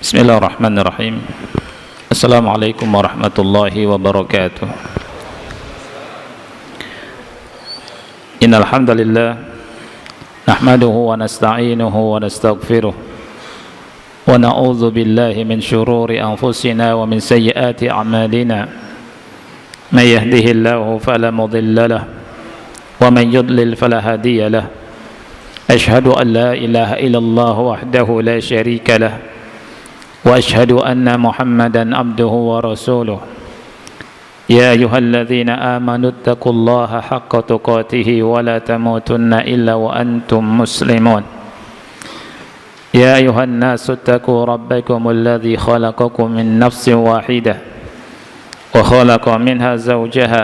Bismillahirrahmanirrahim. Assalamualaikum warahmatullahi wabarakatuh. Innal hamdalillah nahmaduhu wa nasta'inuhu wa nastaghfiruh wa na'udzu billahi min shururi anfusina wa min sayyiati a'malina. May yahdihillahu fala mudilla lahu wa man yudlil fala hadiya lahu. Ashhadu an la ilaha illallah wahdahu la syarika lahu وأشهد أن محمدا عبده ورسوله يا أيها الذين آمنوا اتقوا الله حق تقاته ولا تموتن إلا وأنتم مسلمون يا أيها الناس اتقوا ربكم الذي خلقكم من نفس واحدة وخلق منها زوجها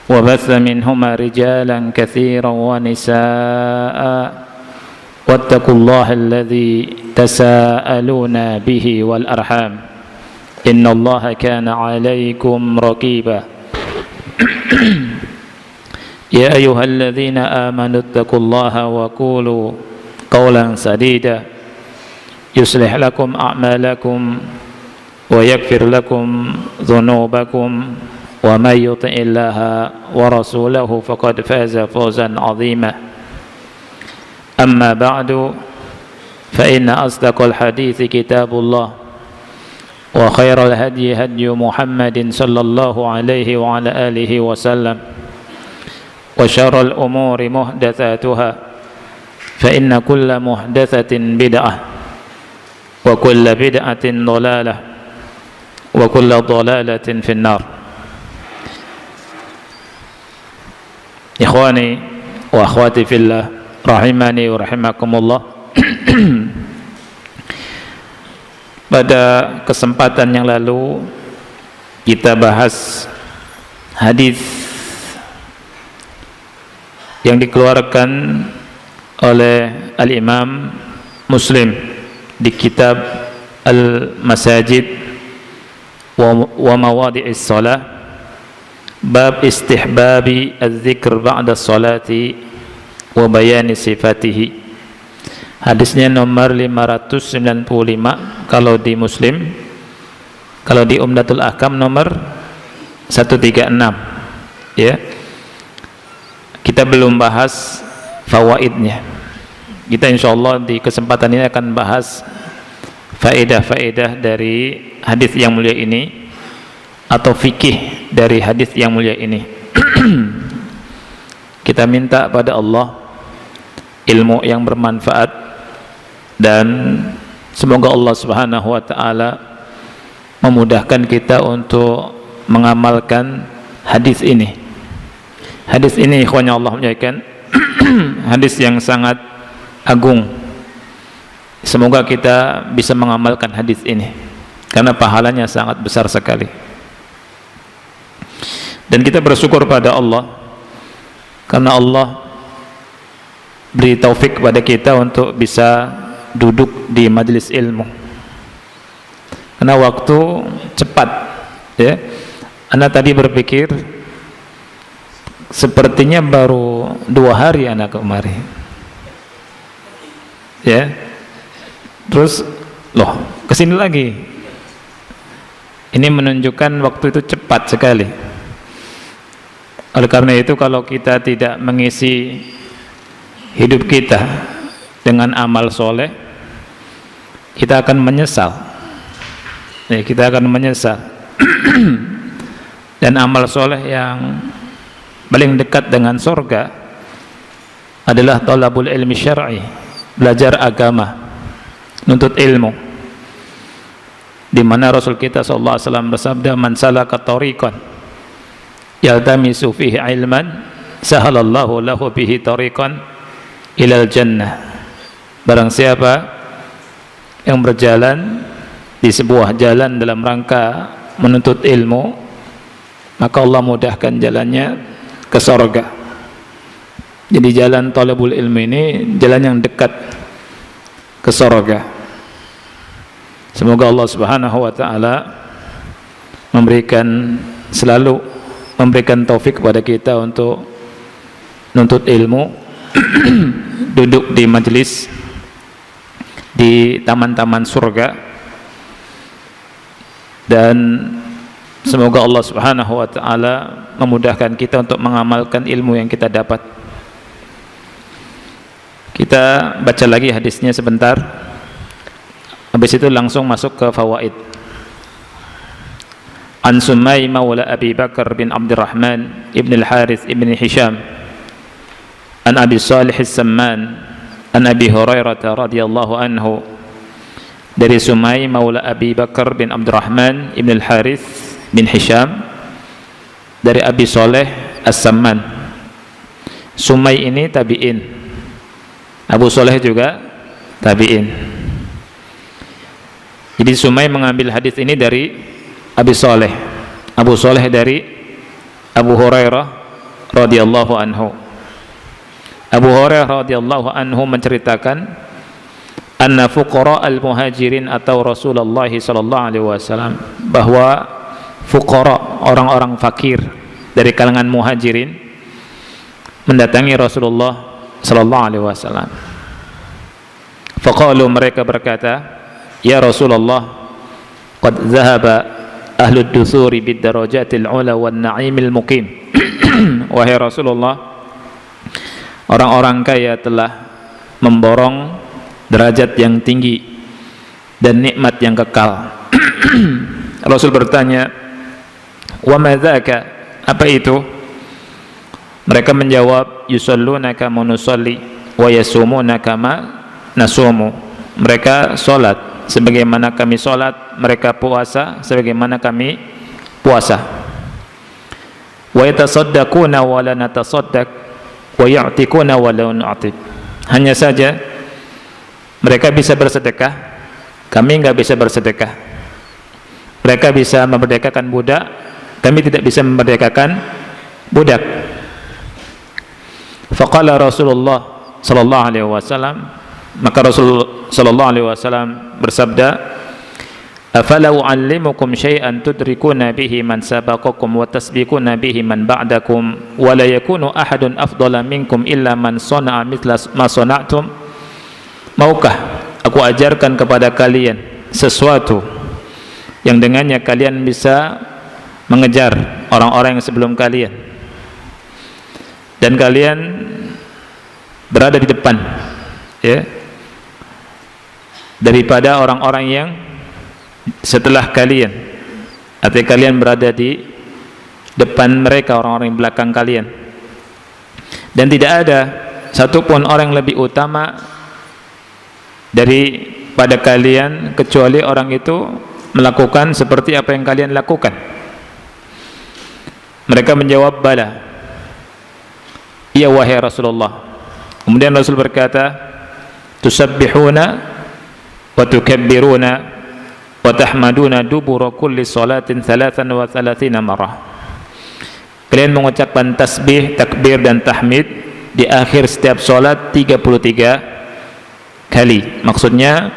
وبث منهما رجالا كثيرا ونساء واتقوا الله الذي تساءلون به والأرحام إن الله كان عليكم رقيبا يا أيها الذين آمنوا اتقوا الله وقولوا قولا سديدا يصلح لكم أعمالكم ويغفر لكم ذنوبكم ومن يطع الله ورسوله فقد فاز فوزا عظيما أما بعد فإن أصدق الحديث كتاب الله وخير الهدي هدي محمد صلى الله عليه وعلى آله وسلم وشر الأمور محدثاتها فإن كل محدثة بدعة وكل بدعة ضلالة وكل ضلالة في النار. إخواني وأخواتي في الله rahimani wa rahimakumullah. Pada kesempatan yang lalu kita bahas hadis yang dikeluarkan oleh Al-Imam Muslim di kitab Al-Masajid wa Mawadi'is Shalah, bab istihbabi az-zikr ba'da salati wa bayani sifatihi. Hadisnya nomor 595 kalau di Muslim. Kalau di Umdatul Ahkam nomor 136, ya. Kita belum bahas fawaidnya. Kita insyaallah di kesempatan ini akan bahas faedah-faedah dari hadis yang mulia ini atau fikih dari hadis yang mulia ini. Kita minta pada Allah ilmu yang bermanfaat, dan semoga Allah Subhanahu wa taala memudahkan kita untuk mengamalkan hadis ini. Hadis ini ikhwanya Allah muliakan, hadis yang sangat agung. Semoga kita bisa mengamalkan hadis ini karena pahalanya sangat besar sekali. Dan kita bersyukur pada Allah karena Allah beri taufik kepada kita untuk bisa duduk di majelis ilmu. Karena waktu cepat, ya. Ana tadi berpikir sepertinya baru 2 hari ana kemari, ya. Terus loh kesini lagi. Ini menunjukkan waktu itu cepat sekali. Oleh karena itu kalau kita tidak mengisi hidup kita dengan amal soleh, kita akan menyesal. Ya, kita akan menyesal. Dan amal soleh yang paling dekat dengan surga adalah talabul ilmi syar'i, belajar agama, nuntut ilmu. Di mana Rasul kita sallallahu alaihi wasallam bersabda, "Man salaka tariqan yaltamisu fihi ilman, sahalallahu lahu bihi tariqan ilal jannah." Barang siapa yang berjalan di sebuah jalan dalam rangka menuntut ilmu, maka Allah mudahkan jalannya ke surga. Jadi jalan talabul ilmu ini jalan yang dekat ke surga. Semoga Allah Subhanahu wa taala selalu memberikan taufik kepada kita untuk nuntut ilmu, duduk di majelis di taman-taman surga dan semoga Allah Subhanahu wa taala memudahkan kita untuk mengamalkan ilmu yang kita dapat. Kita baca lagi hadisnya sebentar, habis itu langsung masuk ke fawaid. An Sumay maula Abi Bakar bin Abdurrahman ibn al-Harith ibn Hisham an Abi Salih as-Samman an Abi Hurairah radhiyallahu anhu, dari Sumay maula Abi Bakar bin Abdurrahman ibn al-Harith bin Hisham dari Abi Saleh as-Samman. Sumay ini tabi'in, Abu Saleh juga tabi'in. Jadi Sumay mengambil hadis ini dari Abi Saleh, Abu Saleh dari Abu Hurairah radhiyallahu anhu. Abu Hurairah radhiyallahu anhu menceritakan anna fuqara al-muhajirin atau Rasulullah sallallahu alaihi wasallam, bahwa fuqara, orang-orang fakir dari kalangan muhajirin, mendatangi Rasulullah sallallahu alaihi wasallam. Faqalu, mereka berkata, ya Rasulullah, qad dhahaba ahlud dusuri bid darajatil ula wan na'imil muqim. Wahai Rasulullah, orang-orang kaya telah memborong derajat yang tinggi dan nikmat yang kekal. Rasul bertanya, wa ma dzaka, apa itu? Mereka menjawab, yusalluna kama nusalli wa yasumuna kama nasumu. Mereka salat sebagaimana kami salat, mereka puasa sebagaimana kami puasa. Wa yatasaddaquna wa la natasaddaq wa ya'tikuna wa la nu'tik. Hanya saja mereka bisa bersedekah, kami enggak bisa bersedekah. Mereka bisa memerdekakan budak, kami tidak bisa memerdekakan budak. Faqala Rasulullah sallallahu alaihi wasallam, maka Rasul sallallahu alaihi wasallam bersabda, afala u'allimukum syai'an tudrikuna bihi man sabaqakum wa tasbiquna bihi man ba'dakum wa la yakunu ahadun afdala minkum illa man sana'a mithla ma sana'tum. Maukah aku ajarkan kepada kalian sesuatu yang dengannya kalian bisa mengejar orang-orang yang sebelum kalian dan kalian berada di depan, ya, daripada orang-orang yang setelah kalian. Artinya kalian berada di depan mereka, orang-orang yang belakang kalian, dan tidak ada satupun orang yang lebih utama daripada kalian kecuali orang itu melakukan seperti apa yang kalian lakukan. Mereka menjawab, bala, iya wahai Rasulullah. Kemudian Rasul berkata, tusabbihuna wa tukabbiruna wa tahmaduna dubura kulli salatin 33 marrah. Kalian mengucapkan tasbih, takbir dan tahmid di akhir setiap salat 33 kali. Maksudnya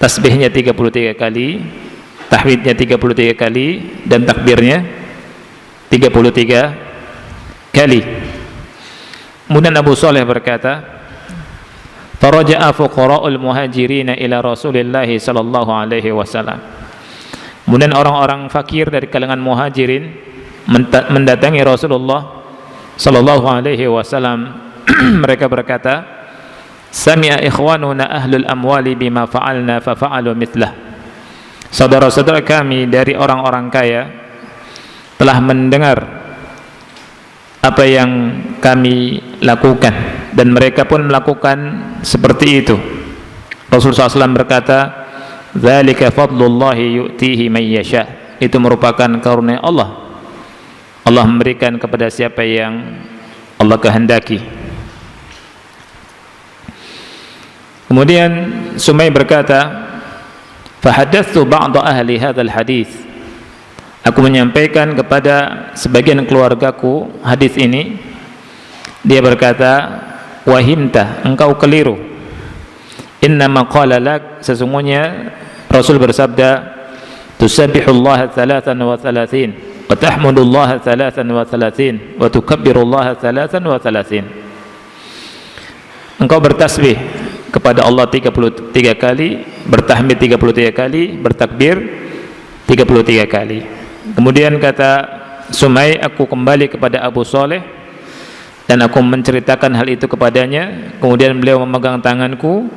tasbihnya 33 kali, tahmidnya 33 kali, dan takbirnya 33 kali. Kemudian Abu Saleh berkata, faraja'a fuqara'ul muhajirin ila Rasulillah sallallahu alaihi wasallam. Kemudian orang-orang fakir dari kalangan muhajirin mendatangi Rasulullah sallallahu alaihi wasallam. Mereka berkata, sami'a ikhwanuna ahlul amwali bima fa'alna fa fa'alu mithlah. Saudara-saudara kami dari orang-orang kaya telah mendengar apa yang kami lakukan dan mereka pun melakukan seperti itu. Rasulullah SAW berkata, dzalika fadlullahi yu'tihi man yasha. Itu merupakan karunia Allah. Allah memberikan kepada siapa yang Allah kehendaki. Kemudian Sumay berkata, fahadatsu ba'd ahli hadzal hadis. Aku menyampaikan kepada sebagian keluargaku hadis ini. Dia berkata, wahimta, engkau keliru. Innama qala lak, sesungguhnya Rasul bersabda, tusabbihullaha 33 wa tahmudullaha 33 wa tukabbirullaha 33. Engkau bertasbih kepada Allah 33 kali, bertahmid 33 kali, bertakbir 33 kali. Kemudian kata Sumai, aku kembali kepada Abu Saleh dan aku menceritakan hal itu kepadanya. Kemudian beliau memegang tanganku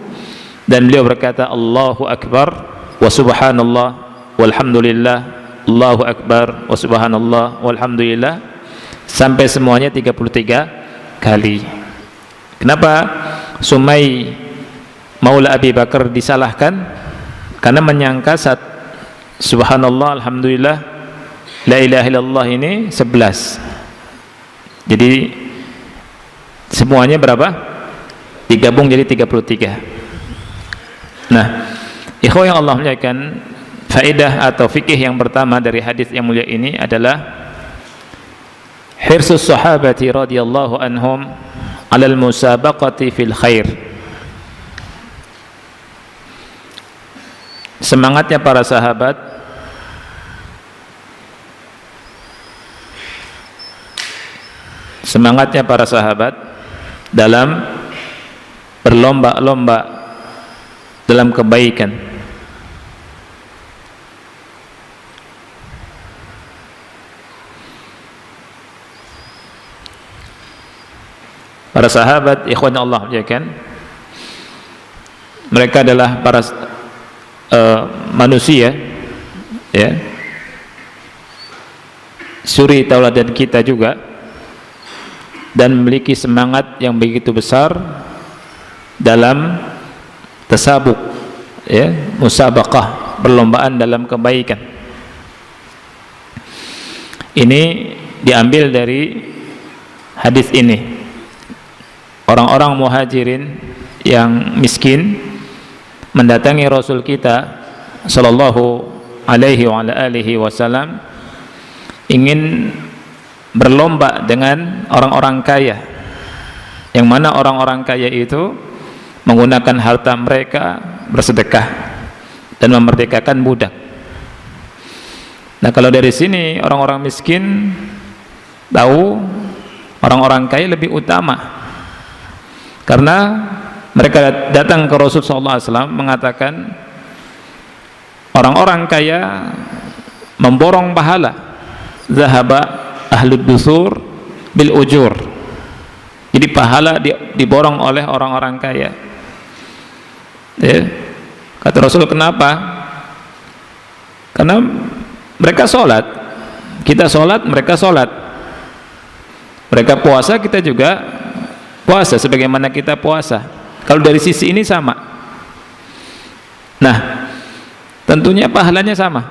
dan beliau berkata, Allahu Akbar wa subhanallah walhamdulillah, Allahu Akbar wa subhanallah walhamdulillah, sampai semuanya 33 kali. Kenapa Sumai Maula Abi Bakar disalahkan? Karena menyangka saat subhanallah alhamdulillah la ilaha illallah ini 11. Jadi semuanya berapa? Digabung jadi 33. Nah, ikhwah yang Allah muliakan, faedah atau fikih yang pertama dari hadis yang mulia ini adalah hirsus sahabati radhiyallahu anhum 'alal musabaqati fil khair. Semangatnya para sahabat dalam berlomba-lomba dalam kebaikan. Para sahabat, ikhwan Allah muliakan, mereka adalah para manusia, ya, suri tauladan kita juga, dan memiliki semangat yang begitu besar dalam tasabuk, ya, musabaqah, perlombaan dalam kebaikan. Ini diambil dari hadis ini. Orang-orang muhajirin yang miskin mendatangi Rasul kita sallallahu alaihi wa alihi wasallam, ingin berlomba dengan orang-orang kaya, yang mana orang-orang kaya itu menggunakan harta mereka bersedekah dan memerdekakan budak. Nah, kalau dari sini orang-orang miskin tahu orang-orang kaya lebih utama, karena mereka datang ke Rasul sallallahu alaihi wasallam mengatakan orang-orang kaya memborong pahala, zahaba ahlud dusur bil ujur. Jadi pahala diborong oleh orang-orang kaya. Ya. Kata Rasul, kenapa? Karena mereka sholat, kita sholat, mereka sholat. Mereka puasa, kita juga puasa sebagaimana kita puasa. Kalau dari sisi ini sama. Nah, tentunya pahalanya sama.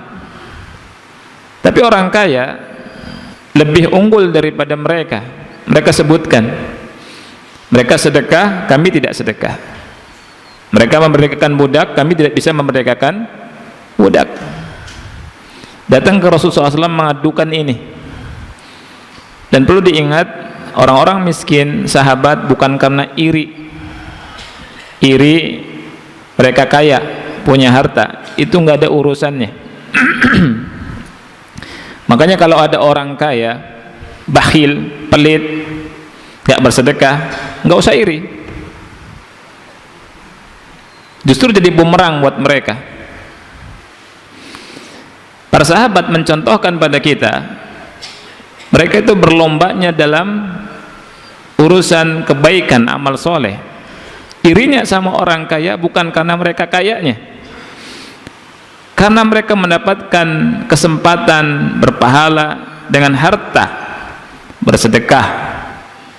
Tapi orang kaya lebih unggul daripada mereka. Mereka sebutkan, mereka sedekah, kami tidak sedekah. Mereka memerdekakan budak, kami tidak bisa memerdekakan budak. Datang ke Rasulullah SAW mengadukan ini. Dan perlu diingat, orang-orang miskin, sahabat, bukan karena iri mereka kaya, punya harta, itu nggak ada urusannya. Makanya kalau ada orang kaya bakhil, pelit, nggak bersedekah, nggak usah iri, justru jadi bumerang buat mereka. Para sahabat mencontohkan pada kita, mereka itu berlombanya dalam urusan kebaikan, amal soleh. Irinya sama orang kaya bukan karena mereka kayanya, karena mereka mendapatkan kesempatan berpahala dengan harta, bersedekah,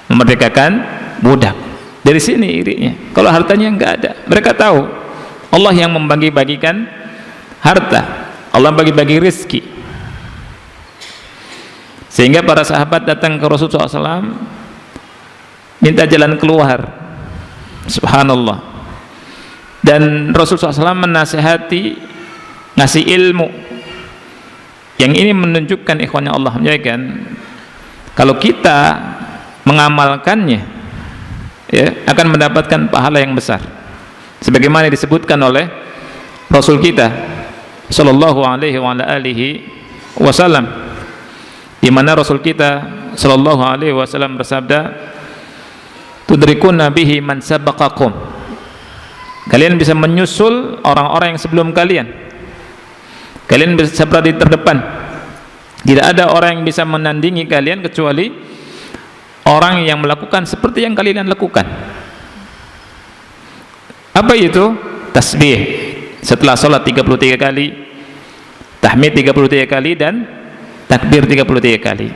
memerdekakan budak. Dari sini irinya. Kalau hartanya enggak ada, mereka tahu Allah yang membagi-bagikan harta, Allah bagi-bagi rezeki. Sehingga para sahabat datang ke Rasulullah SAW minta jalan keluar. Subhanallah. Dan Rasulullah SAW menasihati, ngasih ilmu. Yang ini menunjukkan, ikhwannya Allah muliakan, kalau kita mengamalkannya, ya, akan mendapatkan pahala yang besar. Sebagaimana disebutkan oleh Rasul kita sallallahu alaihi wa alihi wasallam, di mana Rasul kita sallallahu alaihi wasallam bersabda, tudrikuna bihi man sabaqakum, kalian bisa menyusul orang-orang yang sebelum kalian. Kalian bisa berada di terdepan. Tidak ada orang yang bisa menandingi kalian kecuali orang yang melakukan seperti yang kalian lakukan. Apa itu? Tasbih setelah sholat 33 kali, tahmid 33 kali, dan takbir 33 kali.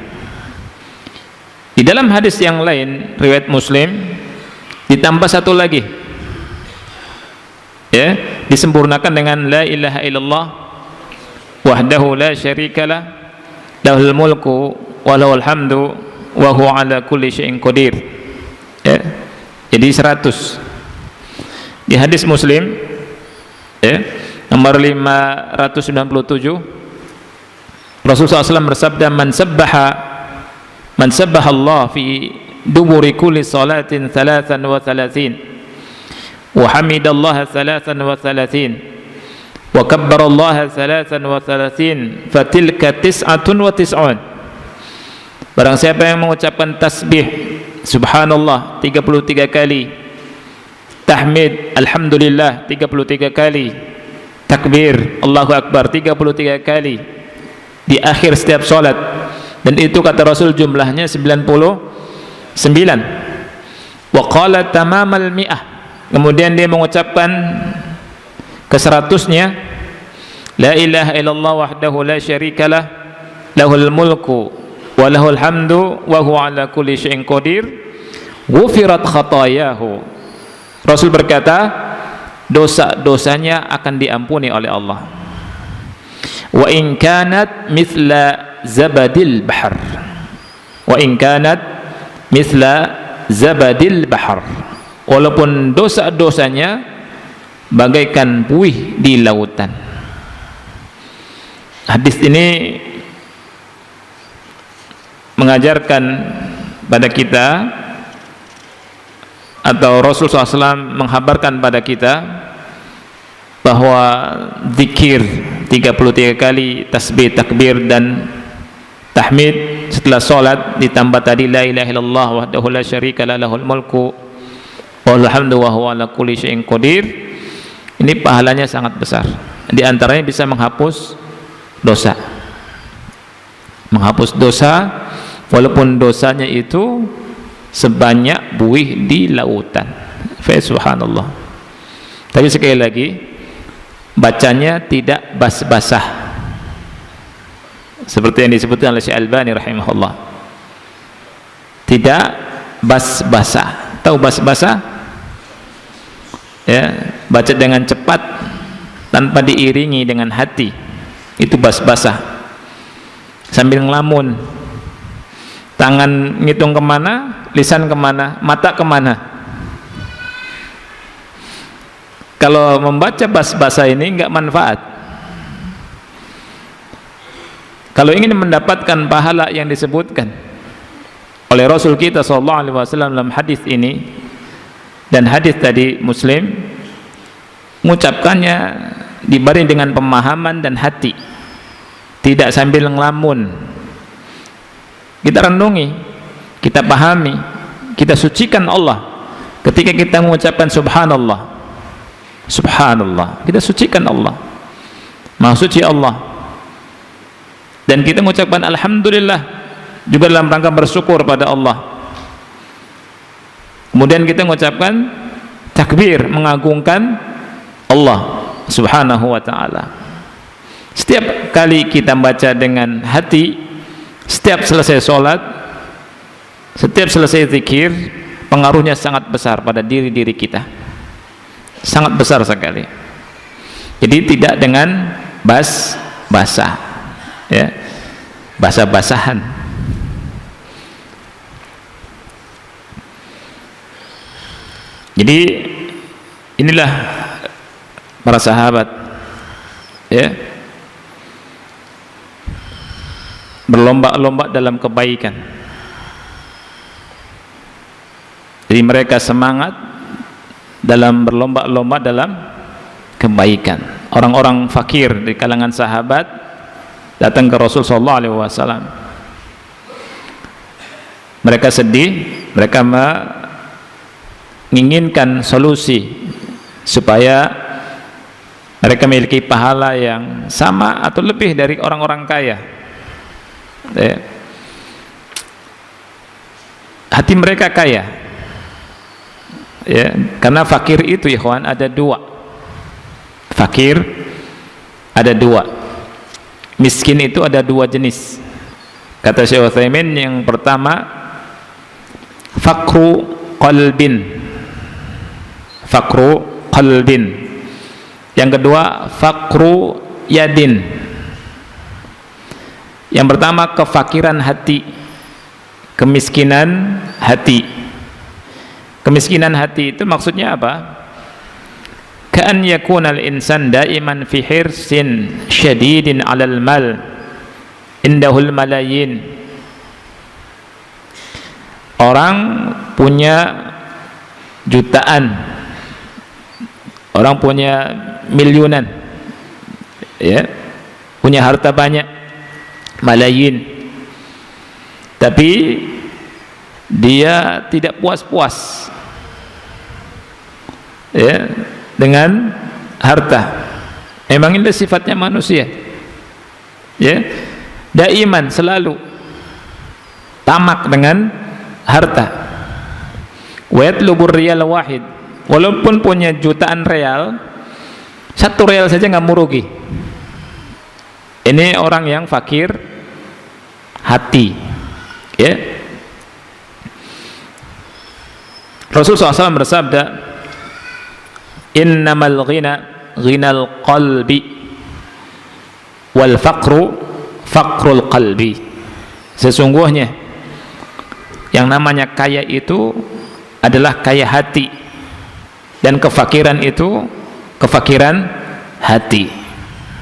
Di dalam hadis yang lain riwayat Muslim ditambah satu lagi, ya, disempurnakan dengan la ilaha illallah wahdahu la syarikalah lahul mulku wa lahul hamdu wa huwa ala kulli syai'in qadir, ya. Jadi 100. Di hadis Muslim, ya, nomor 597, Rasulullah SAW bersabda, man sabbaha Allah fi duburi kulli salatin 33 wa hamidallaha 33 wa kabbarallaha 33 fatilka 99. Barang siapa yang mengucapkan tasbih subhanallah 33 kali, tahmid alhamdulillah 33 kali, takbir Allahu akbar 33 kali di akhir setiap salat, dan itu kata Rasul jumlahnya 99. Wa qala tamamal mi'ah, kemudian dia mengucapkan ke-100-nya, la ilaha illallah wahdahu la syarikalah lahul mulku wa lahul hamdu wa huwa ala kulli syai'in qadir ghufirat khatayahu. Rasul berkata, dosa-dosanya akan diampuni oleh Allah. Wa in kanat mithla zabadil bahr, wa in kanat mithla zabadil bahr, walaupun dosa-dosanya bagaikan buih di lautan. Hadis ini mengajarkan pada kita, atau Rasulullah SAW menghabarkan pada kita bahwa zikir 33 kali, tasbih, takbir dan tahmid setelah salat ditambah tadi la ilaha illallah wahdahu la syarikalah lahul mulku wal hamdu wa huwa ala kulli syai'in qadir, ini pahalanya sangat besar. Di antaranya bisa menghapus dosa. Menghapus dosa walaupun dosanya itu sebanyak buih di lautan. Subhanallah. Tapi sekali lagi, bacanya tidak bas-basah seperti yang disebutkan oleh Syekh Albani rahimahullah. Tidak bas-basah. Tahu bas-basah? Ya, baca dengan cepat tanpa diiringi dengan hati, itu bas-basah. Sambil ngelamun, tangan ngitung kemana, lisan kemana, mata kemana. Kalau membaca bas-basah ini enggak manfaat. Kalau ingin mendapatkan pahala yang disebutkan oleh Rasul kita SAW dalam hadis ini dan hadis tadi Muslim, mengucapkannya dibaring dengan pemahaman dan hati, tidak sambil ngelamun. Kita renungi, kita pahami, kita sucikan Allah ketika kita mengucapkan subhanallah, subhanallah, kita sucikan Allah, maha suci Allah. Dan kita mengucapkan alhamdulillah juga dalam rangka bersyukur pada Allah. Kemudian kita mengucapkan takbir, mengagungkan Allah subhanahu wa ta'ala. Setiap kali kita baca dengan hati, setiap selesai sholat, setiap selesai zikir, pengaruhnya sangat besar pada diri-diri kita, sangat besar sekali. Jadi tidak dengan bas-basah, ya, basah-basahan. Jadi inilah para sahabat, ya, berlomba-lomba dalam kebaikan. Jadi mereka semangat dalam berlomba-lomba dalam kebaikan. Orang-orang fakir di kalangan sahabat datang ke Rasul sallallahu alaihi wasallam. Mereka sedih, mereka menginginkan solusi supaya Mereka memiliki pahala yang sama atau lebih dari orang-orang kaya. Hati mereka kaya, karena fakir itu, ikhwan, ada dua. Fakir ada dua, miskin itu ada dua jenis. Kata Syekh Utsaimin, yang pertama fakru qalbin, fakru qalbin. Yang kedua fakru yadin. Yang pertama kefakiran hati, kemiskinan hati. Kemiskinan hati itu maksudnya apa? Ka'an yakunal insan daiman fi hirsin syadidin 'alal mal indahul malayin. Orang punya jutaan, orang punya miliunan, punya harta banyak, malayin, tapi dia tidak puas-puas dengan harta. Memang ini sifatnya manusia, daiman, selalu tamak dengan harta. Wa yatlubur riyal wahid, walaupun punya jutaan real, satu real saja nggak murugi. Ini orang yang fakir hati, Rasulullah SAW bersabda, innamal ghina ghinal qalbi wal faqru faqrul qalbi. Sesungguhnya yang namanya kaya itu adalah kaya hati, dan kefakiran itu kefakiran hati.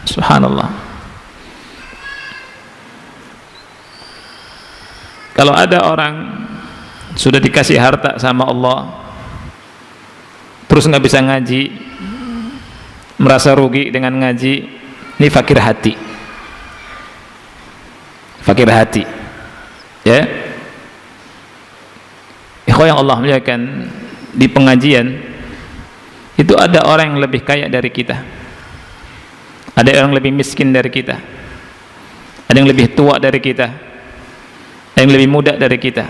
Subhanallah. Kalau ada orang sudah dikasih harta sama Allah, terus nggak bisa ngaji, merasa rugi dengan ngaji, ini fakir hati. Fakir hati, Ikhwan yang Allah muliakan, di pengajian itu ada orang yang lebih kaya dari kita, ada orang yang lebih miskin dari kita, ada yang lebih tua dari kita, ada yang lebih muda dari kita,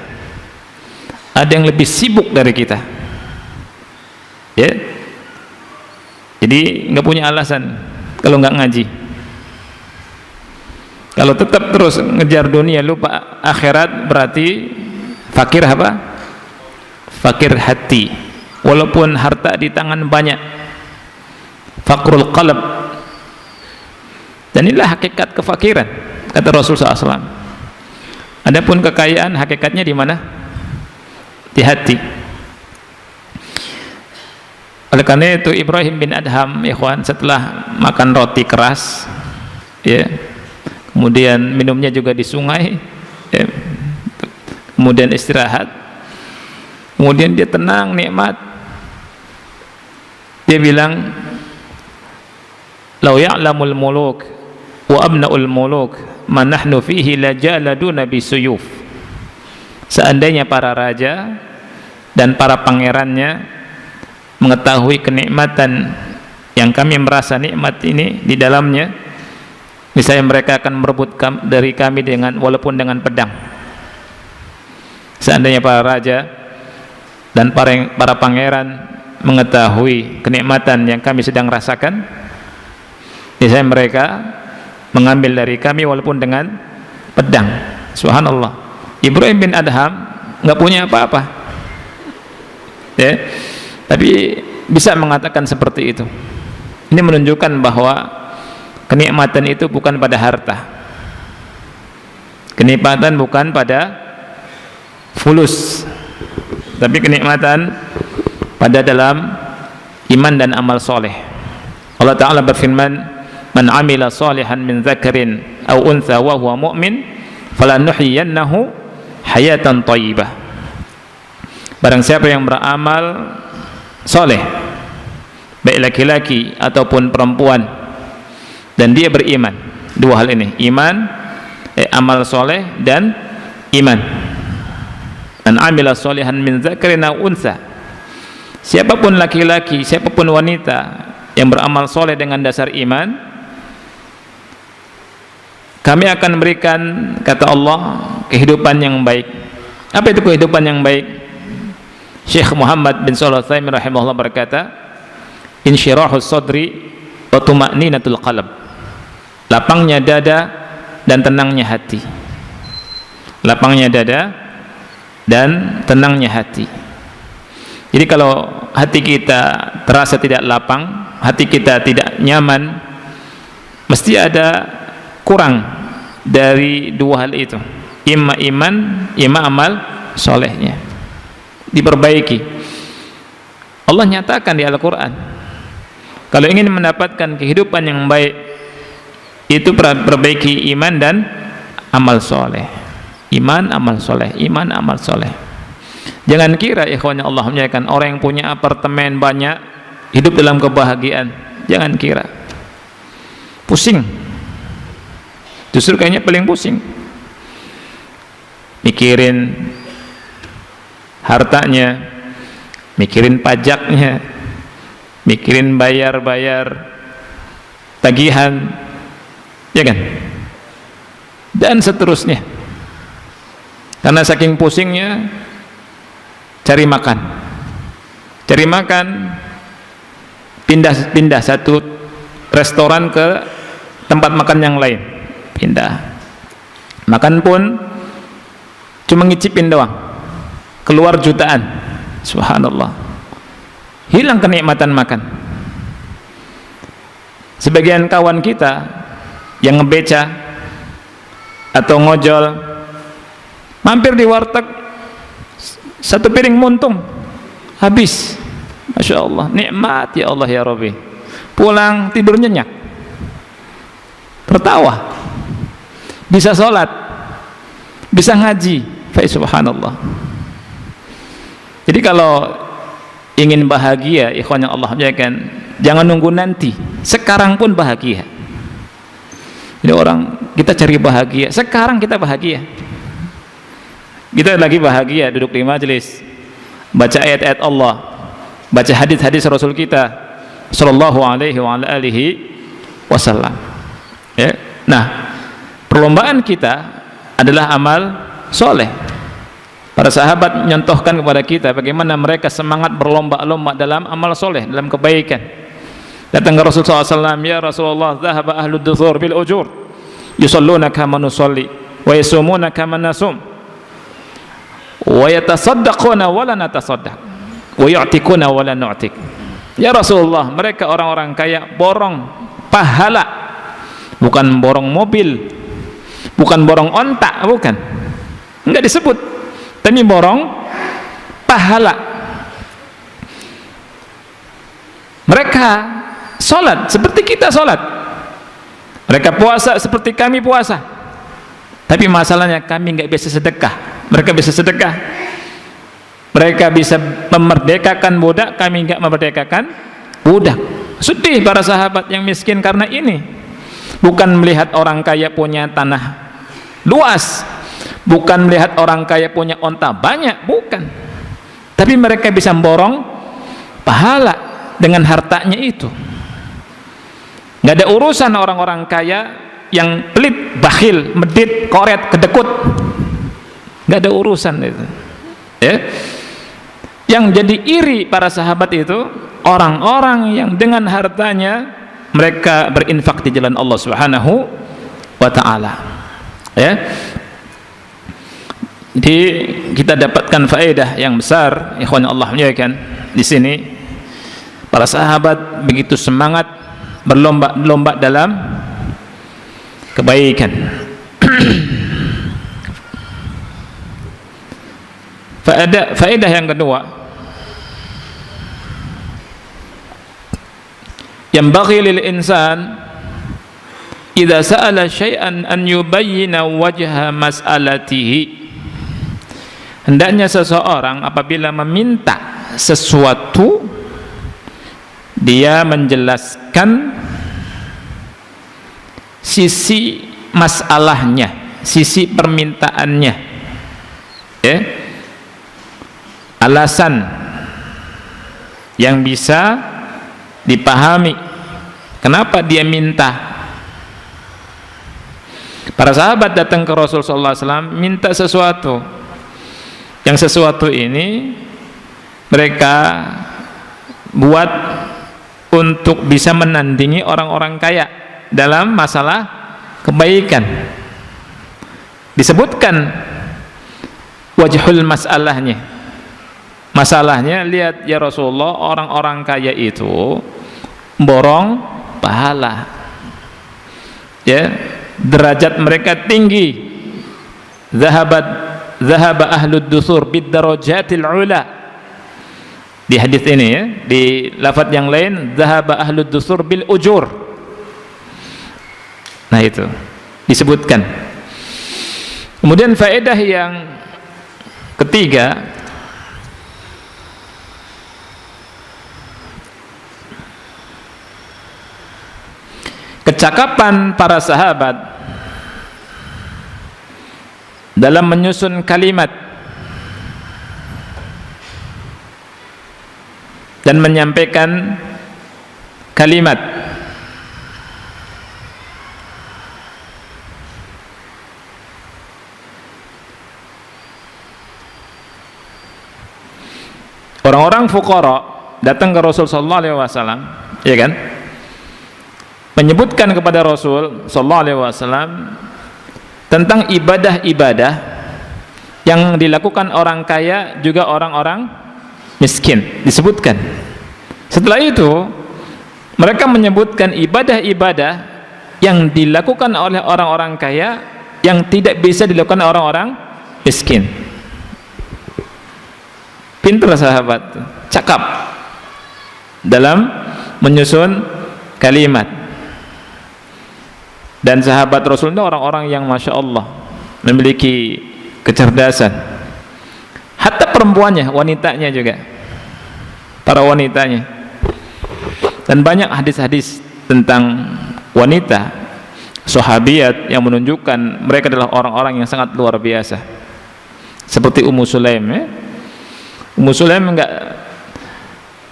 ada yang lebih sibuk dari kita, jadi nggak punya alasan kalau nggak ngaji. Kalau tetap terus ngejar dunia, lupa akhirat, berarti fakir apa? Fakir hati. Walaupun harta di tangan banyak, fakrul qalb. Dan inilah hakikat kefakiran, kata Rasulullah SAW. Adapun kekayaan hakikatnya di mana? Di hati. Oleh karena itu Ibrahim bin Adham, ikhwan, setelah makan roti keras, kemudian minumnya juga di sungai, kemudian istirahat, kemudian dia tenang, nikmat. Dia bilang, "Lau ya'lamul muluk wa abna'ul muluk ma nahnu fihi lajaladuna bisuyuf." Seandainya para raja dan para pangerannya mengetahui kenikmatan yang kami merasa nikmat ini di dalamnya, misalnya mereka akan merebut dari kami dengan, walaupun dengan pedang. Seandainya para raja dan para pangeran mengetahui kenikmatan yang kami sedang rasakan, misalnya mereka mengambil dari kami walaupun dengan pedang. Subhanallah. Ibrahim bin Adham nggak punya apa-apa, tapi bisa mengatakan seperti itu. Ini menunjukkan bahwa kenikmatan itu bukan pada harta, kenikmatan bukan pada fulus, tapi kenikmatan pada dalam iman dan amal soleh. Allah Ta'ala berfirman, man amila salihan min dzakarin aw untha wa huwa mu'min falanuhyiyannahu hayatan thayyibah. Barang siapa yang beramal soleh, baik laki-laki ataupun perempuan, dan dia beriman, dua hal ini, iman, amal soleh dan iman. Man amila salihan min dzakarin aw untha, siapapun laki-laki, siapapun wanita yang beramal soleh dengan dasar iman, kami akan berikan, kata Allah, kehidupan yang baik. Apa itu kehidupan yang baik? Syekh Muhammad bin Shalih Al-Utsaimin rahimahullah berkata, insyirahus sadri wa tuma'ninatul qalb. Lapangnya dada dan tenangnya hati. Lapangnya dada dan tenangnya hati. Jadi kalau hati kita terasa tidak lapang, hati kita tidak nyaman, mesti ada kurang dari dua hal itu, imma iman, imma amal solehnya. Diperbaiki. Allah nyatakan di Al-Quran, kalau ingin mendapatkan kehidupan yang baik, itu perbaiki iman dan amal soleh. Iman, amal soleh, iman, amal soleh. Jangan kira ikhwannya Allah menyatakan orang yang punya apartemen banyak hidup dalam kebahagiaan. Jangan kira. Pusing. Justru kayaknya paling pusing. Mikirin hartanya, mikirin pajaknya, mikirin bayar-bayar tagihan, ya kan? Dan seterusnya. Karena saking pusingnya cari makan, pindah satu restoran ke tempat makan yang lain, pindah. Makan pun cuma ngicipin doang, keluar jutaan, subhanallah, hilang kenikmatan makan. Sebagian kawan kita yang ngebeca atau ngojol, mampir di warteg, satu piring muntung habis, masya Allah, nikmat ya Allah ya Rabbi. Pulang tidur nyenyak, tertawa, bisa sholat, bisa ngaji, subhanallah. Jadi kalau ingin bahagia, ikhwan yang Allah muliakan, jangan nunggu nanti, sekarang pun bahagia. Jadi orang, kita cari bahagia, sekarang kita bahagia. Kita lagi bahagia duduk di majelis, baca ayat-ayat Allah, baca hadis-hadis Rasul kita sallallahu alaihi wa alihi wasallam. Ya. Nah, perlombaan kita adalah amal soleh. Para sahabat menyontohkan kepada kita bagaimana mereka semangat berlomba-lomba dalam amal soleh, dalam kebaikan. Datang ke Rasulullah SAW, ya Rasulullah, dhahaba ahlud duthur bil ujur, yusalluna kama nusalli, wa yasumuna kama nasum, wa yatasaddaquna wa la natasaddaq, wa yu'tikuna wa la nu'tik. Ya Rasulullah, mereka orang-orang kaya borong pahala, bukan borong mobil, bukan borong ontak, bukan, enggak disebut, tapi borong pahala. Mereka sholat seperti kita sholat, mereka puasa seperti kami puasa, tapi masalahnya kami nggak bisa sedekah, mereka bisa sedekah. Mereka bisa memerdekakan budak, kami nggak memerdekakan budak. Sedih para sahabat yang miskin karena ini. Bukan melihat orang kaya punya tanah luas, bukan melihat orang kaya punya onta banyak, bukan, tapi mereka bisa memborong pahala dengan hartanya itu. Nggak ada urusan orang-orang kaya yang pelit, bakhil, medit, koret, kedekut, nggak ada urusan itu, ya. Yang jadi iri para sahabat itu orang-orang yang dengan hartanya mereka berinfak di jalan Allah Subhanahu wa ta'ala, ya. Jadi kita dapatkan faedah yang besar, ikhwan Allah muliakan. Di sini para sahabat begitu semangat berlomba-lomba dalam kebaikan. Faedah yang kedua, yang bagi lil insan idza sa'ala syai'an an yubayyina wajha mas'alatihi. Hendaknya seseorang apabila meminta sesuatu, dia menjelaskan sisi masalahnya, sisi permintaannya, ya, alasan yang bisa dipahami Kenapa dia minta? Para sahabat datang ke Rasul sallallahu alaihi wasallam minta sesuatu. Yang sesuatu ini mereka buat untuk bisa menandingi orang-orang kaya dalam masalah kebaikan. Disebutkan wajhul masalahnya. Masalahnya, lihat ya Rasulullah, orang-orang kaya itu borong pahala. Ya, derajat mereka tinggi. Zahaba ahlud dusur bid darajatil ula. Di hadis ini ya, di lafaz yang lain zahaba ahlud dusur bil ujur. Nah itu disebutkan. Kemudian faedah yang ketiga, kecakapan para sahabat dalam menyusun kalimat dan menyampaikan kalimat. Orang-orang fuqara datang ke Rasul sallallahu alaihi wasallam, ya kan? Menyebutkan kepada Rasul sallallahu alaihi wasallam tentang ibadah-ibadah yang dilakukan orang kaya juga orang-orang miskin, disebutkan. Setelah itu mereka menyebutkan ibadah-ibadah yang dilakukan oleh orang-orang kaya yang tidak bisa dilakukan orang-orang miskin. Pintar sahabat, cakap dalam menyusun kalimat. Dan sahabat Rasul itu orang-orang yang Masya Allah memiliki kecerdasan. Hatta perempuannya, wanitanya juga, para wanitanya. Dan banyak hadis-hadis tentang wanita sahabiat yang menunjukkan mereka adalah orang-orang yang sangat luar biasa. Seperti Ummu Sulaim ya. Ummu Sulaim enggak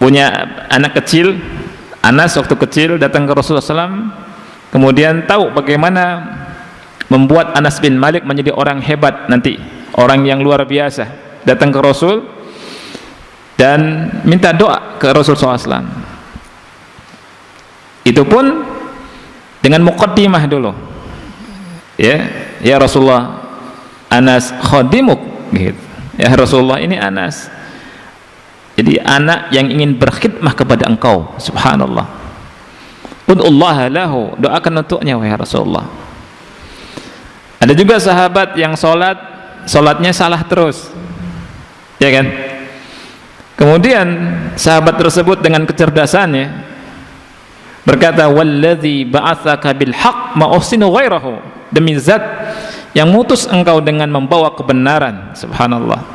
punya anak kecil. Anas waktu kecil datang ke Rasulullah SAW, kemudian tahu bagaimana membuat Anas bin Malik menjadi orang hebat nanti, orang yang luar biasa. Datang ke Rasul dan minta doa ke Rasul SAW. Itu pun dengan muqaddimah dulu. Ya Rasulullah, Anas khadimuk gitu. Ya Rasulullah, ini Anas. Jadi anak yang ingin berkhidmah kepada engkau, subhanallah. Ud'ullaha lahu, doakan untuknya wahai Rasulullah. Ada juga sahabat yang salatnya salah terus, ya kan? Kemudian sahabat tersebut dengan kecerdasannya berkata, walladzi ba'atsaka bil haqq ma uhsinu ghairahu, demi zat yang mutus engkau dengan membawa kebenaran, subhanallah,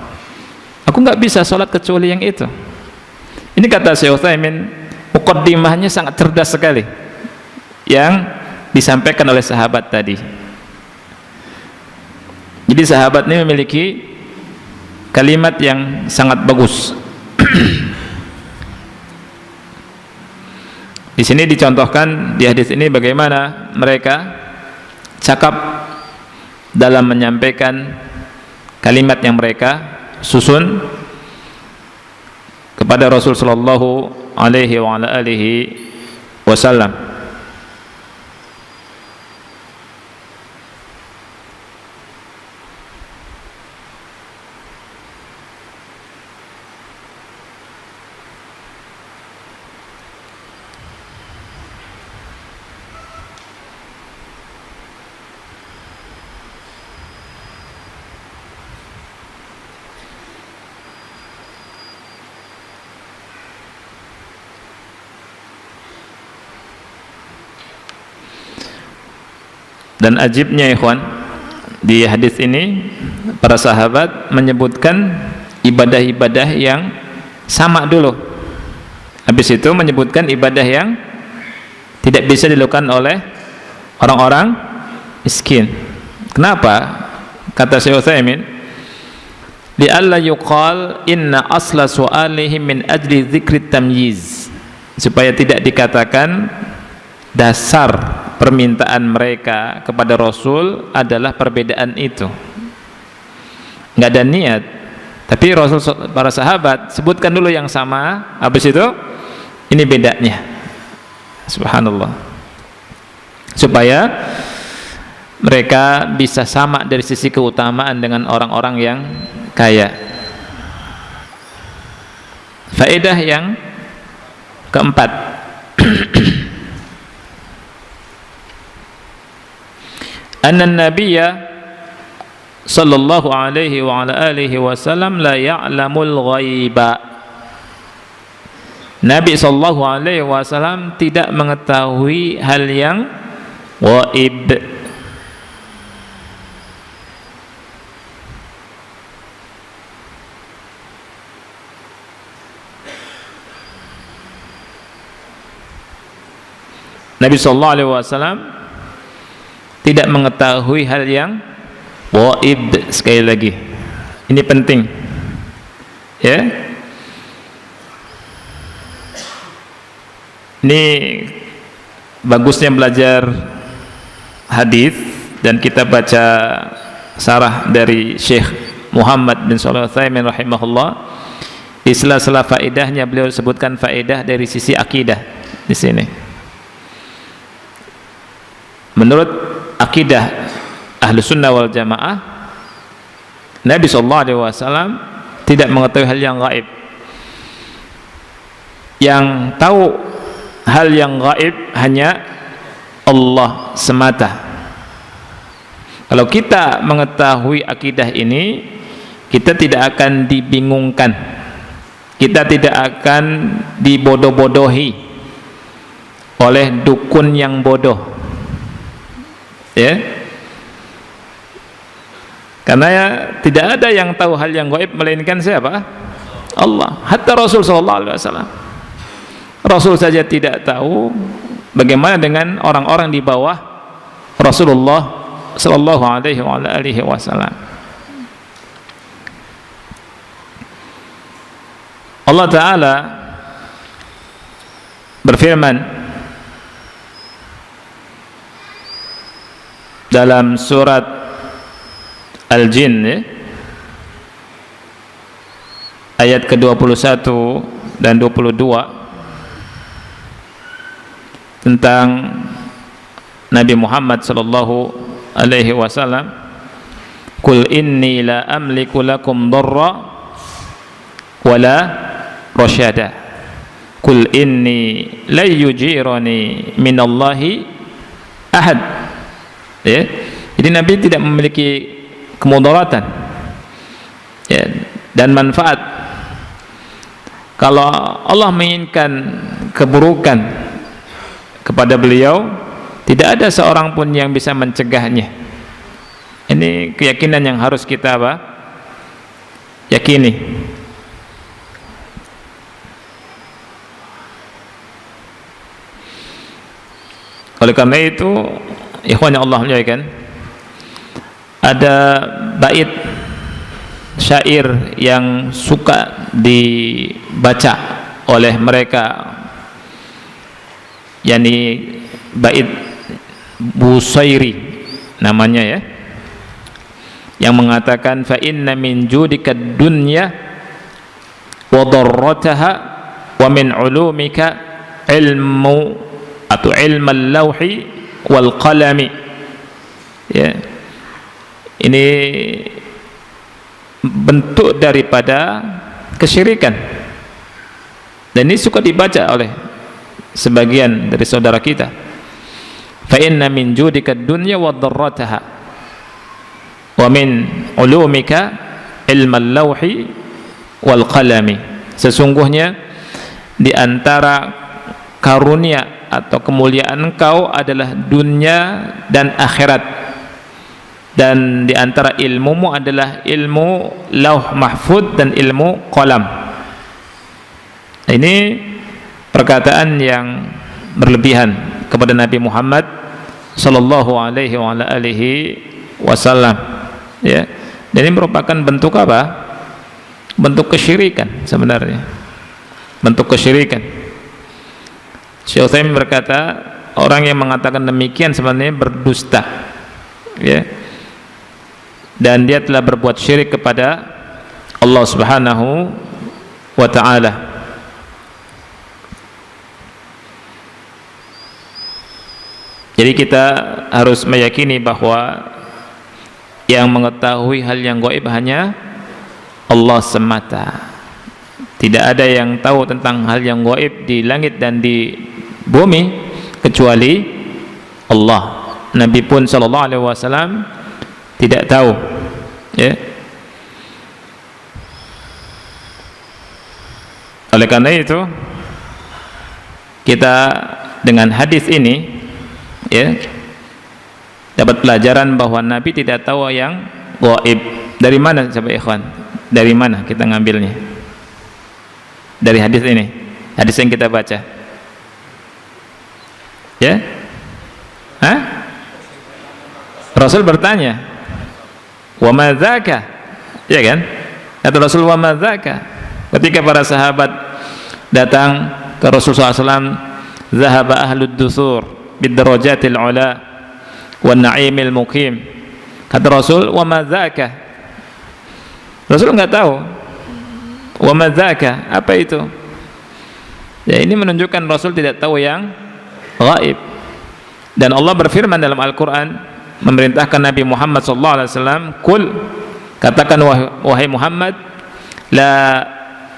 aku nggak bisa salat kecuali yang itu. Ini kata Syekh Utsaimin, muqaddimahnya sangat cerdas sekali yang disampaikan oleh sahabat tadi. Jadi sahabat ini memiliki kalimat yang sangat bagus. Di sini dicontohkan di hadis ini bagaimana mereka cakap dalam menyampaikan kalimat yang mereka susun kepada Rasul sallallahu alaihi wa ala alihi wasallam. Dan ajibnya ikhwan, di hadis ini para sahabat menyebutkan ibadah-ibadah yang sama dulu, habis itu menyebutkan ibadah yang tidak bisa dilakukan oleh orang-orang miskin. Kenapa? Kata Syekh Utsaimin, li'alla yuqal inna asla su'alihi min ajli dzikri tamyiz, supaya tidak dikatakan dasar permintaan mereka kepada Rasul adalah perbedaan itu. Nggak ada niat, tapi Rasul, para sahabat sebutkan dulu yang sama, habis itu ini bedanya. Subhanallah, supaya mereka bisa sama dari sisi keutamaan dengan orang-orang yang kaya. Faedah yang keempat, anna nabiyya sallallahu alaihi wa ala alihi wasallam la ya'lamul ghaiba. Nabi sallallahu alaihi wasallam tidak mengetahui hal yang ghaib. Nabi sallallahu alaihi wasallam tidak mengetahui hal yang ghaib. Sekali lagi, ini penting, ya. Ini bagusnya belajar hadis, dan kita baca sarah dari Syekh Muhammad bin Shalih Al-Utsaimin rahimahullah. Di sela-sela faedahnya beliau sebutkan faedah dari sisi akidah di sini. Menurut akidah Ahlus Sunnah wal Jamaah, Nabi SAW tidak mengetahui hal yang gaib. Yang tahu hal yang gaib hanya Allah semata. Kalau kita mengetahui akidah ini, kita tidak akan dibingungkan, kita tidak akan dibodoh-bodohi oleh dukun yang bodoh, ya. Karena ya, tidak ada yang tahu hal yang gaib melainkan siapa? Allah. Hatta Rasul sallallahu alaihi wasallam, Rasul saja tidak tahu, bagaimana dengan orang-orang di bawah Rasulullah sallallahu alaihi wasallam. Allah Ta'ala berfirman dalam surat Al-Jin, ya, ayat ke-21 dan 22, tentang Nabi Muhammad sallallahu alaihi wasallam. Qul inni la amliku lakum darra wala rasyada. Qul inni la yujirani minallahi ahad. Ya. Jadi Nabi tidak memiliki kemudaratan, ya, dan manfaat. Kalau Allah menginginkan keburukan kepada beliau, tidak ada seorang pun yang bisa mencegahnya. Ini keyakinan yang harus kita yakini. Oleh karena itu, ikhwan yang Allah muliakan, ada bait syair yang suka dibaca oleh mereka, yakni bait Busairi namanya, ya, yang mengatakan fa inna min judika dunya wa darrataha wa min ulumika ilmu atau ilmal lauhi wal qalami. Ya, ini bentuk daripada kesyirikan, dan ini suka dibaca oleh sebagian dari saudara kita. Fa inna min judika dunya wa darrataha wa min ulumika ilmal lauhi wal qalami. Sesungguhnya di antara karunia atau kemuliaan engkau adalah dunia dan akhirat, dan di antara ilmumu adalah ilmu lauh mahfud dan ilmu qalam. Ini perkataan yang berlebihan kepada Nabi Muhammad sallallahu alaihi wasallam, ya. Dan ini merupakan bentuk apa? Bentuk kesyirikan sebenarnya. Bentuk kesyirikan. Syekh Utsaimin berkata, orang yang mengatakan demikian sebenarnya berdusta, ya, dan dia telah berbuat syirik kepada Allah Subhanahu wa ta'ala. Jadi kita harus meyakini bahwa yang mengetahui hal yang gaib hanya Allah semata. Tidak ada yang tahu tentang hal yang gaib di langit dan di bumi kecuali Allah. Nabi pun sallallahu alaihi wasallam tidak tahu, ya. Oleh karena itu kita dengan hadis ini, ya, dapat pelajaran bahwa Nabi tidak tahu yang gaib. Dari mana coba ikhwan? Dari mana kita ngambilnya? Dari hadis ini, hadis yang kita baca, ya. Hah? Rasul bertanya, wa ma dzaka, ya kan? Kata Rasul, wa ma dzaka. Ketika para sahabat datang ke Rasulullah SAW, zahaba ahlud dusur bid darajatil ula wan na'imil muqim. Kata Rasul, wa ma dzaka. Rasul enggak tahu wa ma dzaka, apa itu? Ya, ini menunjukkan Rasul tidak tahu yang gaib. Dan Allah berfirman dalam Al-Qur'an memerintahkan Nabi Muhammad SAW, "Qul," katakan wahai Muhammad, "La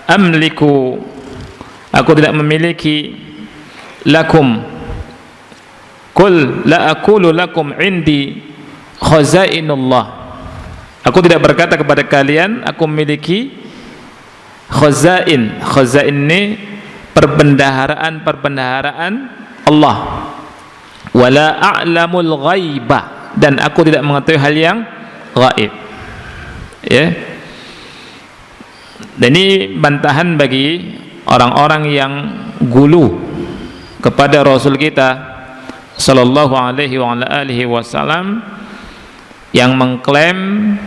amliku," aku tidak memiliki, "lakum," "Qul la aqulu lakum indi khazainullah," aku tidak berkata kepada kalian aku memiliki khazain. Khazain ini perbendaharaan Allah. Wala a'lamul ghaiba, dan aku tidak mengetahui hal yang gaib, ya. Dan ini bantahan bagi orang-orang yang gulu kepada Rasul kita sallallahu alaihi wa ala alihi wasallam, yang mengklaim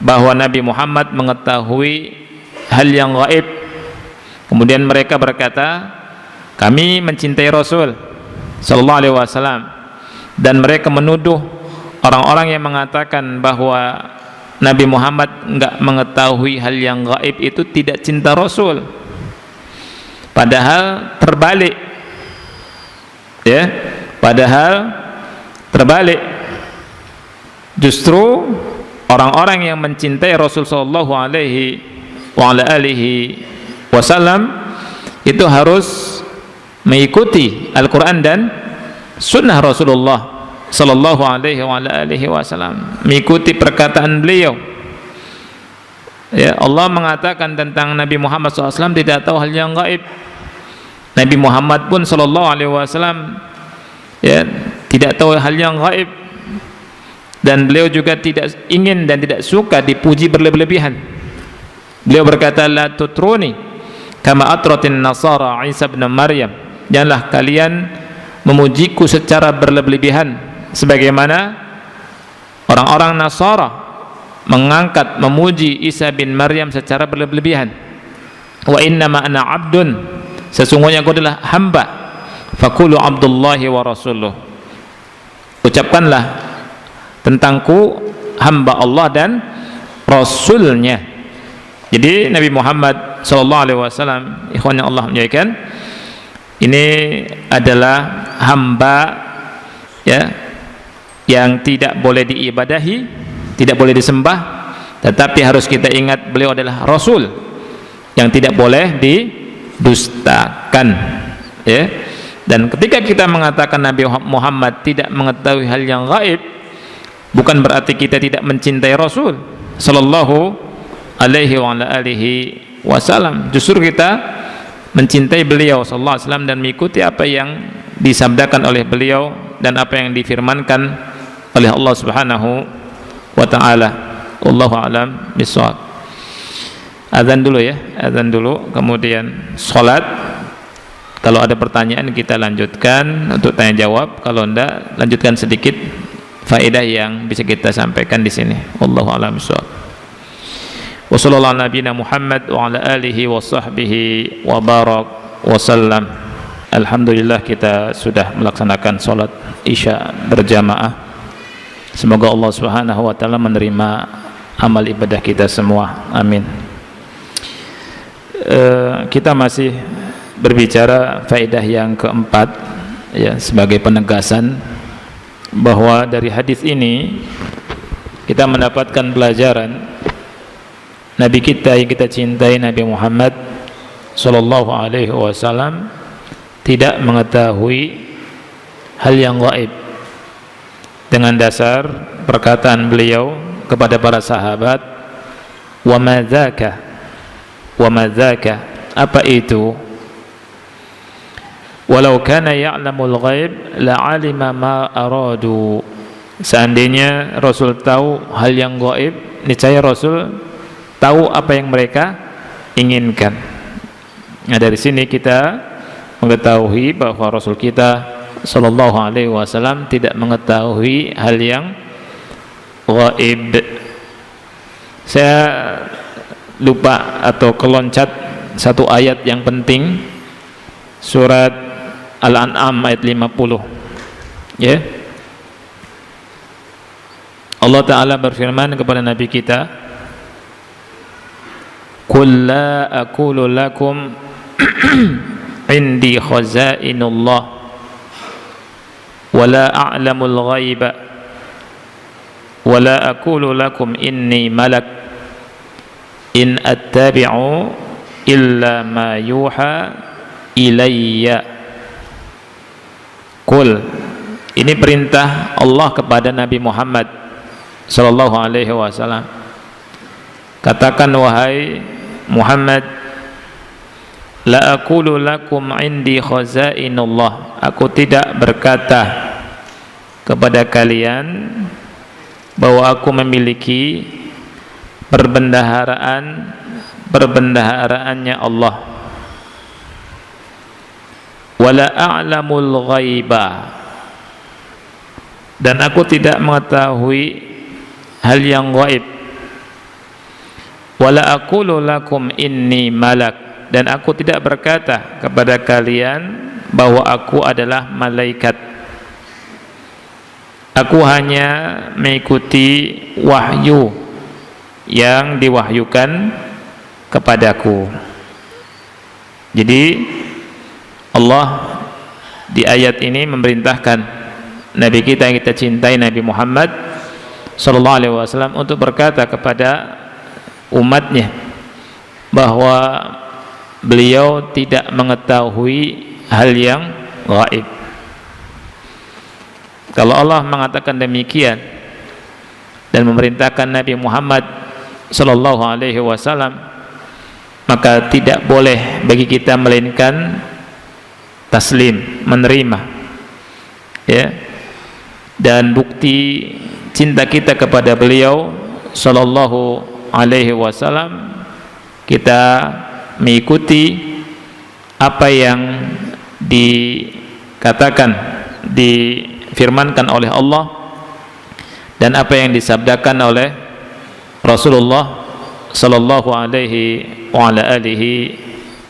bahwa Nabi Muhammad mengetahui hal yang gaib. Kemudian mereka berkata, kami mencintai Rasul sallallahu alaihi wasallam, dan mereka menuduh orang-orang yang mengatakan bahwa Nabi Muhammad enggak mengetahui hal yang gaib itu tidak cinta Rasul. Padahal terbalik, ya. Padahal terbalik. Justru orang-orang yang mencintai Rasul sallallahu alaihi wa ala alihi wasallam itu harus mengikuti Al-Quran dan sunnah Rasulullah sallallahu alaihi wa ala alihi wasallam, mengikuti perkataan beliau. Ya, Allah mengatakan tentang Nabi Muhammad SAW tidak tahu hal yang gaib. Nabi Muhammad pun sallallahu alaihi wasallam, ya, tidak tahu hal yang gaib, dan beliau juga tidak ingin dan tidak suka dipuji berlebihan. Beliau berkata, la tutruni kama atratin nasara Isa bin Maryam, janganlah kalian memujiku secara berlebihan sebagaimana orang-orang Nasara mengangkat memuji Isa bin Maryam secara berlebihan. Wa innama ana abdun, sesungguhnya aku adalah hamba. Faqulu abdullahi wa rasuluh, ucapkanlah tentangku hamba Allah dan Rasulnya. Jadi Nabi Muhammad sallallahu alaihi wasallam, ikhwan yang Allah muliakan, ini adalah hamba, ya, yang tidak boleh diibadahi, tidak boleh disembah, tetapi harus kita ingat beliau adalah Rasul yang tidak boleh didustakan, ya. Dan ketika kita mengatakan Nabi Muhammad tidak mengetahui hal yang gaib, bukan berarti kita tidak mencintai Rasul sallallahu alaihi wa alihi wasallam. Justru kita mencintai beliau sallallahu alaihi wasallam dan mengikuti apa yang disabdakan oleh beliau dan apa yang difirmankan oleh Allah Subhanahu wa taala. Wallahu a'lam bishawab. Azan dulu, ya, azan dulu, kemudian salat. Kalau ada pertanyaan kita lanjutkan untuk tanya jawab, kalau enggak lanjutkan sedikit faedah yang bisa kita sampaikan di sini. Wallahu a'lam bishawab. Wa sallallahu ala nabiyina Muhammad wa ala alihi wa sahbihi wa barak wa sallam. Alhamdulillah kita sudah melaksanakan sholat Isya berjamaah. Semoga Allah Subhanahu wa taala menerima amal ibadah kita semua. Amin. Kita masih berbicara faedah yang keempat, ya, sebagai penegasan bahwa dari hadis ini kita mendapatkan pelajaran Nabi kita yang kita cintai, Nabi Muhammad sallallahu alaihi wasallam, tidak mengetahui hal yang gaib, dengan dasar perkataan beliau kepada para sahabat, wa madzaka, apa itu? Walau kana ya'lamul ghaib la'alima ma aradu. Seandainya Rasul tahu hal yang gaib, niscaya Rasul tahu apa yang mereka inginkan. Nah, dari sini kita mengetahui bahwa Rasul kita sallallahu alaihi wasallam tidak mengetahui hal yang gaib. Saya lupa atau keloncat satu ayat yang penting, surat Al-An'am ayat 50, ya. Allah Ta'ala berfirman kepada Nabi kita, qul la aqulu lakum indi khazainullah wala a'lamul ghaiba wala aqulu lakum inni malak in attabi'u illa ma yuha ilayya. Qul, ini perintah Allah kepada Nabi Muhammad sallallahu alaihi wasallam. Katakan wahai Muhammad, la aqulu lakum indi khazainullah, aku tidak berkata kepada kalian bahwa aku memiliki perbendaharaannya Allah. Wala a'lamul ghaiba, dan aku tidak mengetahui hal yang gaib. Wala aqulu lakum inni malak, dan aku tidak berkata kepada kalian bahwa aku adalah malaikat. Aku hanya mengikuti wahyu yang diwahyukan kepadaku. Jadi Allah di ayat ini memerintahkan Nabi kita yang kita cintai, Nabi Muhammad sallallahu alaihi wasallam, untuk berkata kepada umatnya bahwa beliau tidak mengetahui hal yang gaib. Kalau Allah mengatakan demikian dan memerintahkan Nabi Muhammad sallallahu alaihi wasallam, maka tidak boleh bagi kita melainkan taslim, menerima, ya. Dan bukti cinta kita kepada beliau sallallahu alaihi wasallam, kita mengikuti apa yang dikatakan, difirmankan oleh Allah, dan apa yang disabdakan oleh Rasulullah sallallahu alaihi wa ala alihi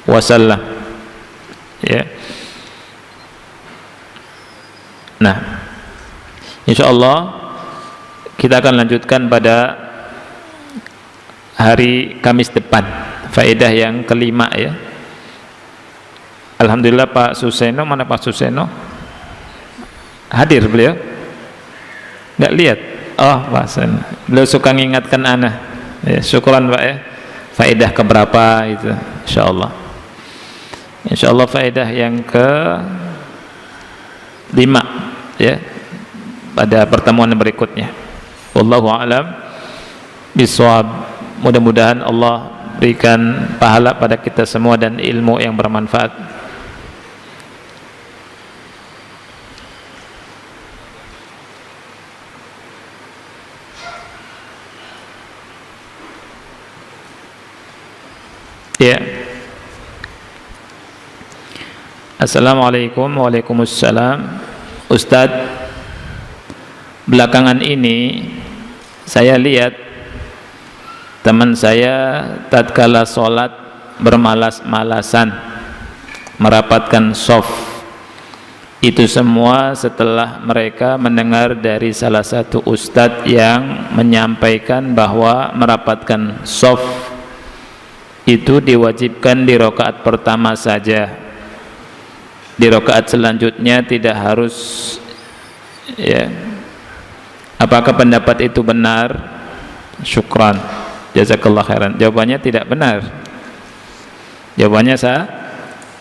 wasallam, ya. Nah, insyaallah kita akan lanjutkan pada hari Kamis depan, faedah yang kelima, ya. Alhamdulillah Pak Suseno, mana Pak Suseno? Hadir beliau? Nggak lihat? Oh, Pak Suseno, beliau suka mengingatkan ana, ya. Syukuran Pak, ya. Faedah keberapa itu? Insyaallah faedah yang ke 5, ya, pada pertemuan berikutnya. Wallahu a'lam bishawab. Mudah-mudahan Allah berikan pahala pada kita semua dan ilmu yang bermanfaat. Ya. Assalamualaikum. Waalaikumsalam. Ustadz, belakangan ini saya lihat teman saya tatkala sholat bermalas-malasan merapatkan shaf Itu semua setelah mereka mendengar dari salah satu ustadz yang menyampaikan bahwa merapatkan shaf itu diwajibkan di rakaat pertama saja. Di rakaat selanjutnya tidak harus, ya. Apakah pendapat itu benar? Syukran, jazakallah khairan. Jawabannya tidak benar. Jawabannya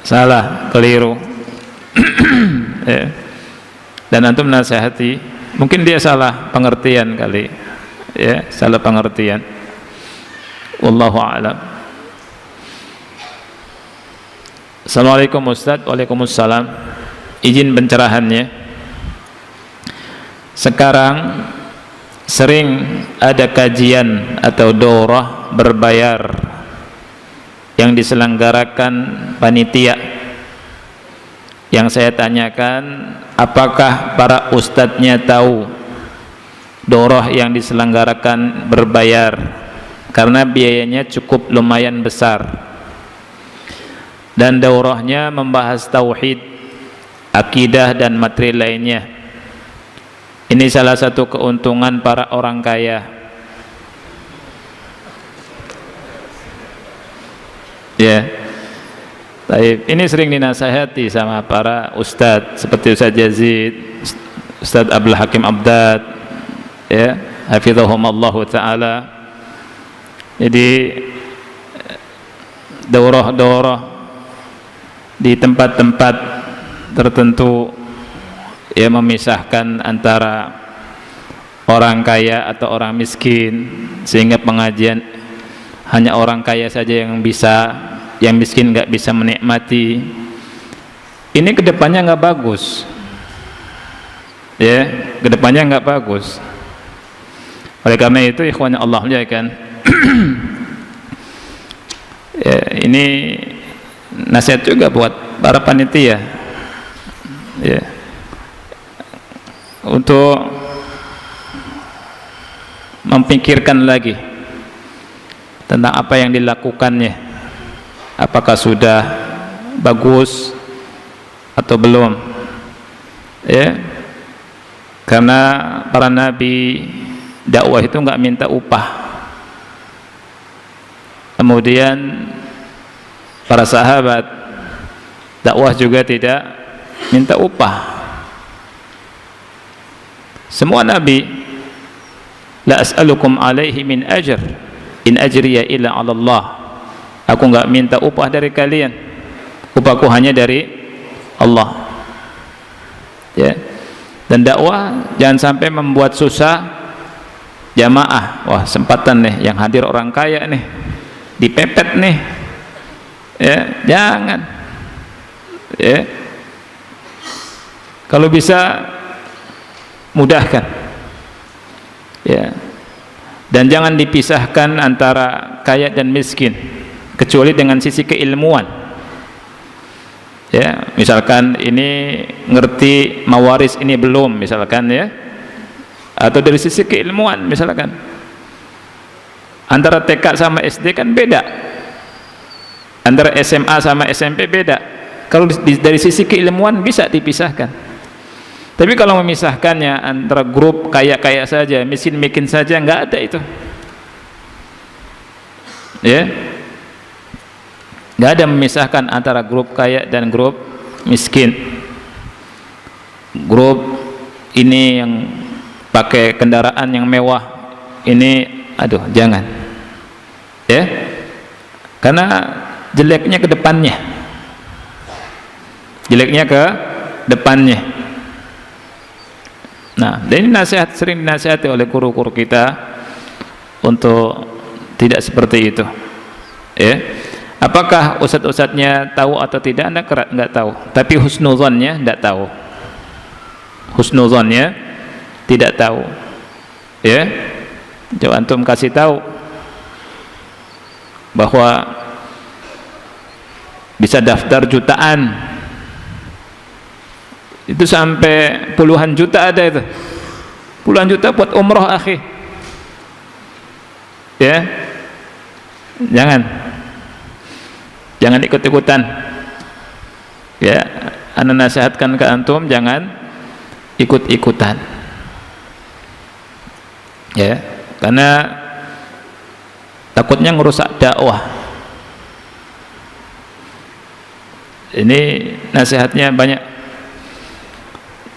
salah, keliru. Ya. Dan antum nasihati, mungkin dia salah pengertian kali, ya, salah pengertian. Wallahu a'lam. Assalamualaikum Ustaz. Waalaikumsalam. Izin pencerahannya. Sekarang sering ada kajian atau daurah berbayar yang diselenggarakan panitia. Yang saya tanyakan, apakah para ustadznya tahu daurah yang diselenggarakan berbayar? Karena biayanya cukup lumayan besar. Dan daurahnya membahas tauhid, akidah dan materi lainnya. Ini salah satu keuntungan para orang kaya. Ya. Ini sering dinasihati sama para ustadz seperti Ustadz Yazid, Ustadz Abdul Hakim Abdad, ya, hafizahumullahu ta'ala. Jadi daurah-daurah di tempat-tempat tertentu, ya, memisahkan antara orang kaya atau orang miskin, sehingga pengajian hanya orang kaya saja yang bisa, yang miskin nggak bisa menikmati. Ini kedepannya nggak bagus, ya, kedepannya nggak bagus. Oleh karena itu, ikhwan Allah muliakan, ya, ini nasihat juga buat para panitia, ya, untuk memikirkan lagi tentang apa yang dilakukannya. Apakah sudah bagus atau belum, ya? Karena para nabi dakwah itu nggak minta upah. Kemudian para sahabat dakwah juga tidak minta upah. Semua nabi, la as'alukum alaihi min ajr in ajriya illa 'ala Allah. Aku enggak minta upah dari kalian, upahku hanya dari Allah. Ya. Dan dakwah jangan sampai membuat susah jamaah. Wah, sempatan nih yang hadir orang kaya nih, dipepet nih. Ya, jangan. Ya. Kalau bisa mudahkan. Ya. Dan jangan dipisahkan antara kaya dan miskin, kecuali dengan sisi keilmuan. Ya, misalkan ini ngerti mawaris, ini belum, misalkan, ya. Atau dari sisi keilmuan, misalkan antara TK sama SD kan beda, antara SMA sama SMP beda. Kalau dari sisi keilmuan bisa dipisahkan. Tapi kalau memisahkannya antara grup kaya-kaya saja, miskin-miskin saja, nggak ada itu. Ya, nggak ada memisahkan antara grup kaya dan grup miskin. Grup ini yang pakai kendaraan yang mewah, ini aduh jangan, ya, karena jeleknya ke depannya, jeleknya ke depannya. Nah, dan ini nasihat, sering dinasihati oleh guru-guru kita untuk tidak seperti itu, ya. Apakah ustadz-ustadznya tahu atau tidak, Anda nggak tahu, tapi husnuzonnya tidak tahu, husnuzonnya tidak tahu, ya. Coba antum kasih tahu bahwa bisa daftar jutaan, itu sampai puluhan juta ada itu, puluhan juta buat umroh akhi, ya. Jangan ikut-ikutan, ya. Ana nasihatkan ke antum jangan ikut-ikutan, ya, karena takutnya ngerusak dakwah. Ini nasihatnya banyak.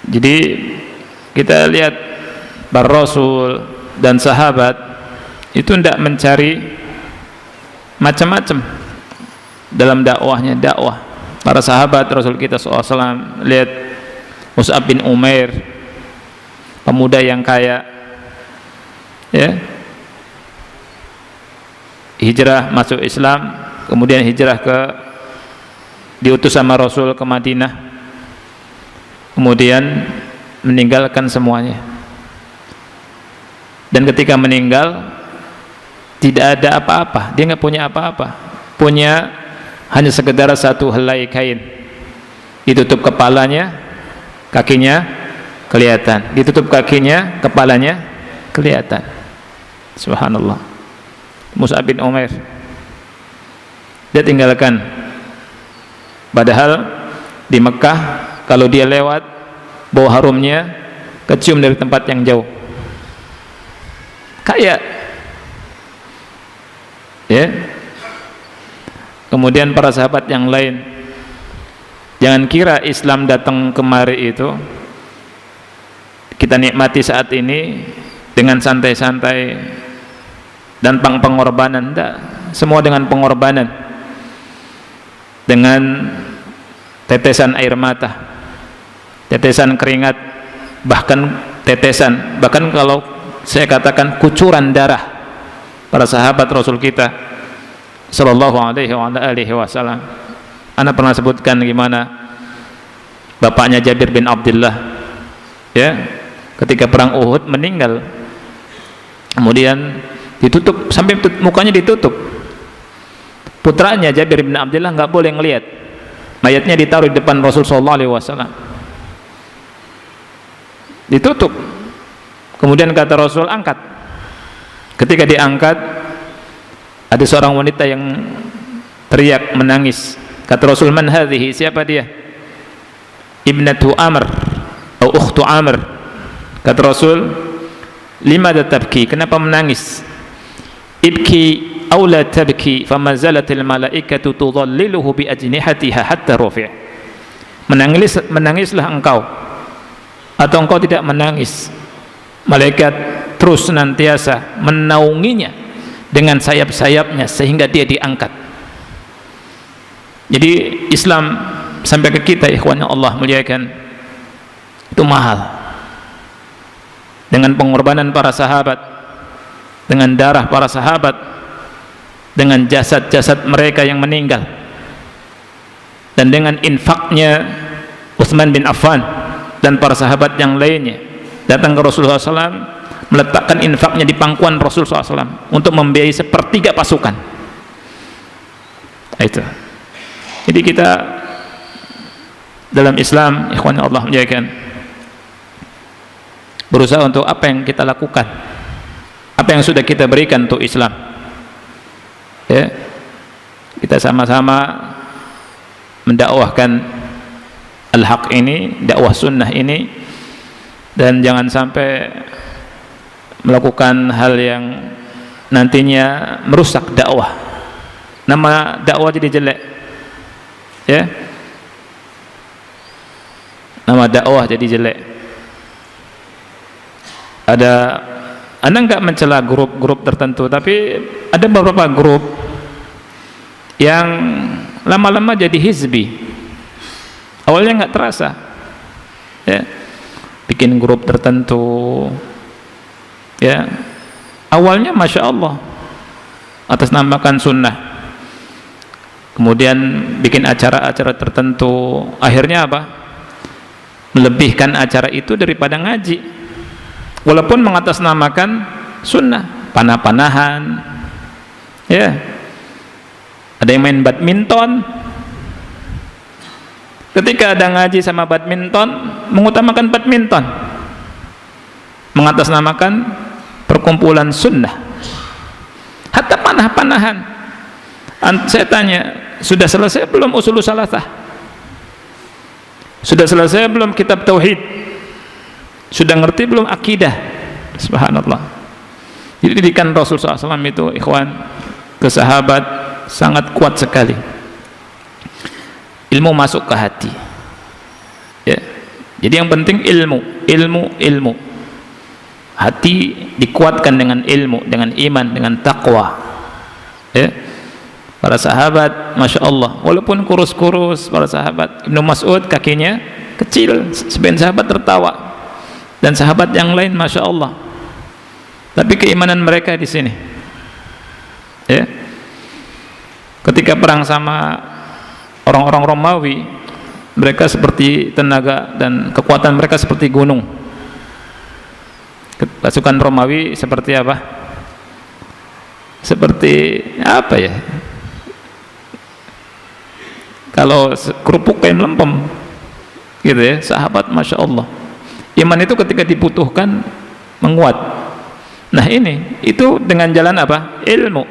Jadi kita lihat para rasul dan sahabat itu tidak mencari macam-macam dalam dakwahnya. Para sahabat Rasul kita SAW, lihat Mus'ab bin Umair, pemuda yang kaya, ya, hijrah masuk Islam, kemudian hijrah diutus sama Rasul ke Madinah, kemudian meninggalkan semuanya, dan ketika meninggal tidak ada apa-apa, dia nggak punya apa-apa, punya hanya sekedar satu helai kain, ditutup kepalanya, kakinya kelihatan, ditutup kakinya, kepalanya kelihatan. Subhanallah. Mus'ab bin Umair, dia tinggalkan, padahal di Mekah kalau dia lewat, bau harumnya kecium dari tempat yang jauh. Kaya, ya. Kemudian para sahabat yang lain, jangan kira Islam datang kemari itu kita nikmati saat ini dengan santai-santai dan pengorbanan. Tidak, semua dengan pengorbanan, dengan tetesan air mata, tetesan keringat, bahkan kalau saya katakan kucuran darah para sahabat Rasul kita sallallahu alaihi wasallam. Ana pernah sebutkan gimana bapaknya Jabir bin Abdullah, ya, ketika perang Uhud meninggal, kemudian ditutup sampai mukanya ditutup. Putranya Jabir bin Abdullah nggak boleh ngelihat, mayatnya ditaruh di depan Rasul sallallahu alaihi wasallam, ditutup. Kemudian kata Rasul, angkat. Ketika diangkat, ada seorang wanita yang teriak menangis. Kata Rasul, man hadhihi, siapa dia? Ibnatu Amr atau ukhtu Amr. Kata Rasul, limada tabki, kenapa menangis? Ibki aw la tabki, fama zalatil malaikatu tudhalliluhu bi ajnihatiha hatta rufi'. Menangislah engkau, atau engkau tidak menangis, malaikat terus senantiasa menaunginya dengan sayap-sayapnya sehingga dia diangkat. Jadi Islam sampai ke kita, ikhwan yang Allah muliakan, itu mahal. Dengan pengorbanan para sahabat, dengan darah para sahabat, dengan jasad-jasad mereka yang meninggal, dan dengan infaknya Utsman bin Affan dan para sahabat yang lainnya datang ke Rasulullah SAW, meletakkan infaknya di pangkuan Rasulullah SAW untuk membiayai sepertiga pasukan. Itu. Jadi kita dalam Islam, ikhwan Allah muliakan, berusaha untuk apa yang kita lakukan, apa yang sudah kita berikan untuk Islam, ya, kita sama-sama mendakwahkan al-haq ini, dakwah sunnah ini, dan jangan sampai melakukan hal yang nantinya merusak dakwah, nama dakwah jadi jelek, ya, nama dakwah jadi jelek. Anda enggak mencela grup-grup tertentu, tapi ada beberapa grup yang lama-lama jadi hizbi. Awalnya enggak terasa, ya, bikin grup tertentu, ya, awalnya Masya Allah atas namakan sunnah, kemudian bikin acara-acara tertentu, akhirnya apa? Melebihkan acara itu daripada ngaji, walaupun mengatasnamakan sunnah, panah-panahan, ya, ada yang main badminton. Ketika ada ngaji sama badminton, mengutamakan badminton, mengatasnamakan perkumpulan sunnah. Hatta panah-panahan, saya tanya, sudah selesai belum usul salasah? Sudah selesai belum kitab tauhid? Sudah ngerti belum akidah? Subhanallah. Jadi didikan Rasul SAW itu, ikhwan, ke sahabat sangat kuat sekali. Ilmu masuk ke hati, ya. Jadi yang penting ilmu. Hati dikuatkan dengan ilmu, dengan iman, dengan takwa, ya. Para sahabat, masya Allah, walaupun kurus-kurus, para sahabat. Ibnu Mas'ud kakinya kecil, sebagian sahabat tertawa, dan sahabat yang lain, masya Allah. Tapi keimanan mereka di sini, ya. Ketika perang sama orang-orang Romawi, mereka seperti tenaga dan kekuatan mereka seperti gunung. Pasukan Romawi seperti apa? Seperti apa ya? Kalau kerupuk kain lempem, gitu ya. Sahabat, masya Allah, iman itu ketika dibutuhkan menguat. Nah ini, itu dengan jalan apa? Ilmu.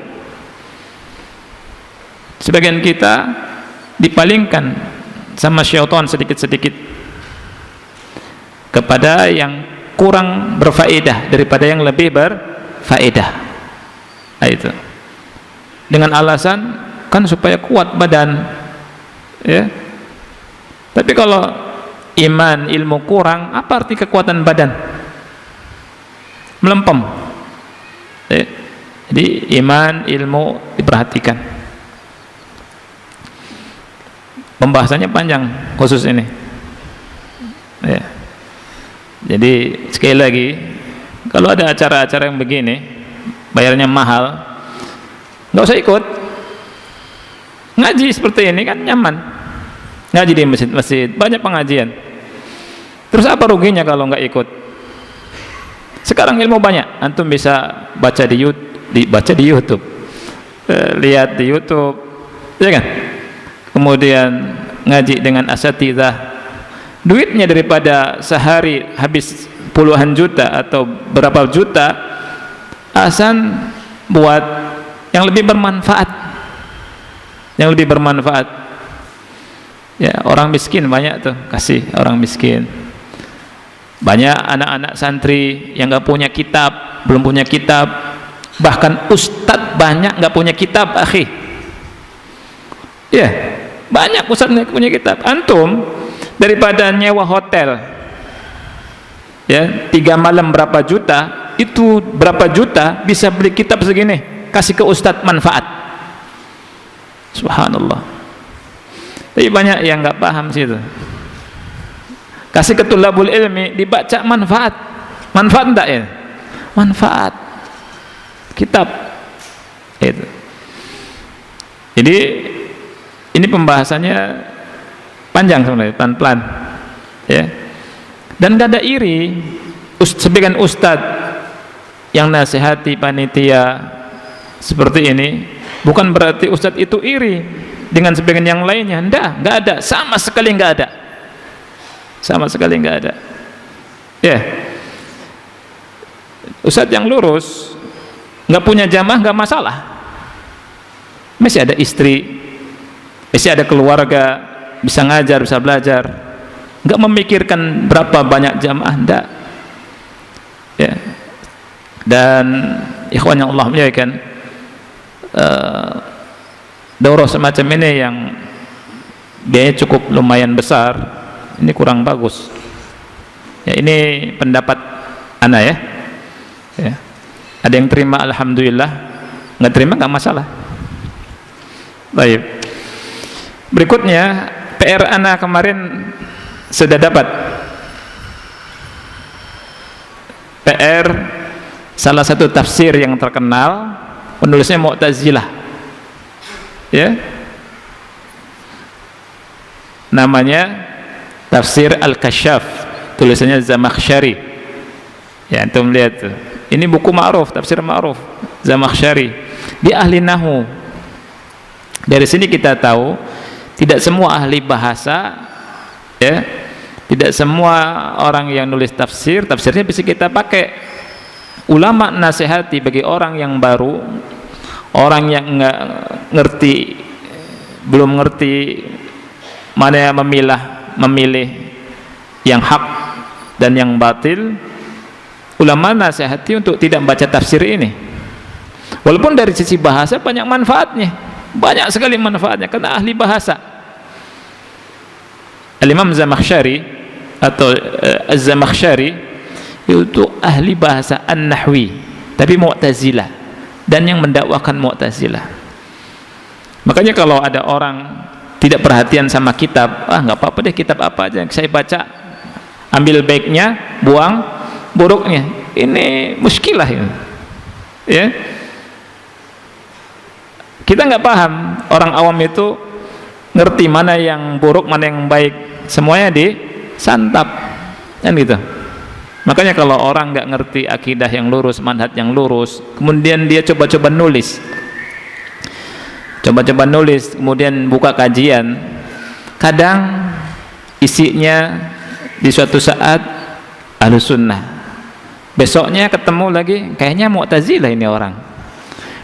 Sebagian kita dipalingkan sama syaitan sedikit-sedikit kepada yang kurang berfaedah daripada yang lebih berfaedah. Nah, itu dengan alasan kan supaya kuat badan, ya. Tapi kalau iman, ilmu kurang, apa arti kekuatan badan? Melempem, ya. Jadi iman, ilmu diperhatikan. Pembahasannya panjang khusus ini, ya. Jadi sekali lagi, kalau ada acara-acara yang begini bayarnya mahal, nggak usah ikut. Ngaji seperti ini kan nyaman, ngaji di masjid-masjid, banyak pengajian. Terus apa ruginya kalau nggak ikut? Sekarang ilmu banyak, antum bisa baca di YouTube, lihat di YouTube, ya kan? Kemudian ngaji dengan asatidzah, duitnya daripada sehari habis puluhan juta atau berapa juta, asan buat yang lebih bermanfaat, ya. Orang miskin banyak tuh, kasih orang miskin. Banyak anak-anak santri yang nggak punya kitab, belum punya kitab, bahkan ustadz banyak nggak punya kitab, akhi, ya. Banyak ustadz nggak punya kitab. Antum daripada nyewa hotel, ya, 3 malam berapa juta, itu berapa juta bisa beli kitab segini, kasih ke ustadz, manfaat. Subhanallah. Tapi banyak yang nggak paham situ. Kasih ke tulabul ilmi, dibaca, manfaat enggak ya? Manfaat kitab itu. Jadi ini pembahasannya panjang sebenarnya, pelan-pelan, ya. Dan gak ada iri. Sebagian ustadz yang nasihati panitia seperti ini, bukan berarti ustadz itu iri dengan sebagian yang lainnya. Nggak ada, sama sekali nggak ada, ya. Ustadz yang lurus nggak punya jamaah nggak masalah, masih ada istri, masih ada keluarga, bisa ngajar, bisa belajar, nggak memikirkan berapa banyak jamaah, enggak, ya. Dan ikhwan yang Allah muliakan, daurah semacam ini yang biayanya cukup lumayan besar, ini kurang bagus, ya. Ini pendapat ana, ya. Ada yang terima, alhamdulillah, nggak terima nggak masalah. Baik. Berikutnya, PR ana kemarin sudah dapat. PR salah satu tafsir yang terkenal, penulisnya Mu'tazilah, ya. Namanya Tafsir Al-Kasyaf, tulisannya Zamakhsyari, ya. Antum lihat tuh. Ini buku ma'ruf, tafsir ma'ruf, Zamakhsyari. Dia ahli nahwu. Dari sini kita tahu tidak semua ahli bahasa, ya, tidak semua orang yang nulis tafsirnya bisa kita pakai. Ulama nasihati bagi orang yang baru, orang yang belum ngerti mana yang memilah memilih yang hak dan yang batil, ulama nasihati untuk tidak membaca tafsir ini. Walaupun dari sisi bahasa banyak manfaatnya, banyak sekali manfaatnya karena ahli bahasa. Al-Imam Zamakhsyari atau Az-Zamakhsyari itu ahli bahasa An-Nahwi, tapi Mu'tazilah, dan yang mendakwakan Mu'tazilah. Makanya kalau ada orang tidak perhatian sama kitab, nggak apa-apa deh, kitab apa aja saya baca, ambil baiknya, buang buruknya. Ini muskilah ini. Ya, kita nggak paham. Orang awam itu ngerti mana yang buruk, mana yang baik, semuanya disantap, kan gitu. Makanya kalau orang nggak ngerti akidah yang lurus, manhaj yang lurus, kemudian dia coba-coba nulis, kemudian buka kajian, kadang isinya di suatu saat Ahlus Sunnah, besoknya ketemu lagi kayaknya Mu'tazilah ini orang,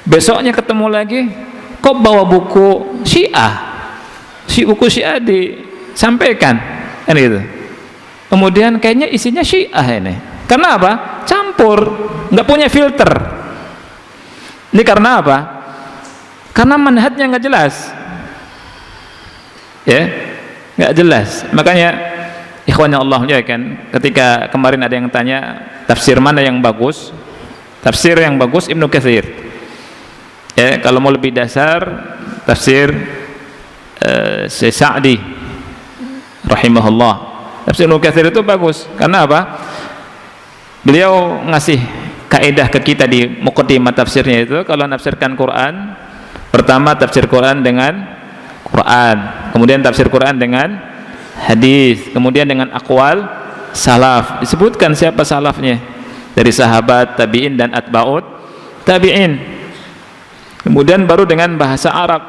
besoknya ketemu lagi kok bawa buku Syiah, buku Syiah disampaikan, kan gitu. Kemudian kayaknya isinya Syiah ini. Karena apa? Campur, nggak punya filter. Ini karena apa? Karena manhajnya nggak jelas, ya, nggak jelas. Makanya ikhwannya Allah ya kan, ketika kemarin ada yang tanya tafsir mana yang bagus, tafsir yang bagus Ibnu Katsir. Ya, kalau mau lebih dasar tafsir Syekh Sa'di rahimahullah. Tafsir Ibnu Katsir itu bagus. Karena apa? Beliau ngasih kaidah ke kita di muqaddimah tafsirnya itu, kalau nafsirkan Quran, pertama tafsir Quran dengan Quran, kemudian tafsir Quran dengan hadis, kemudian dengan aqwal salaf. Disebutkan siapa salafnya, dari sahabat, tabi'in dan atba'ut tabi'in. Kemudian baru dengan bahasa Arab.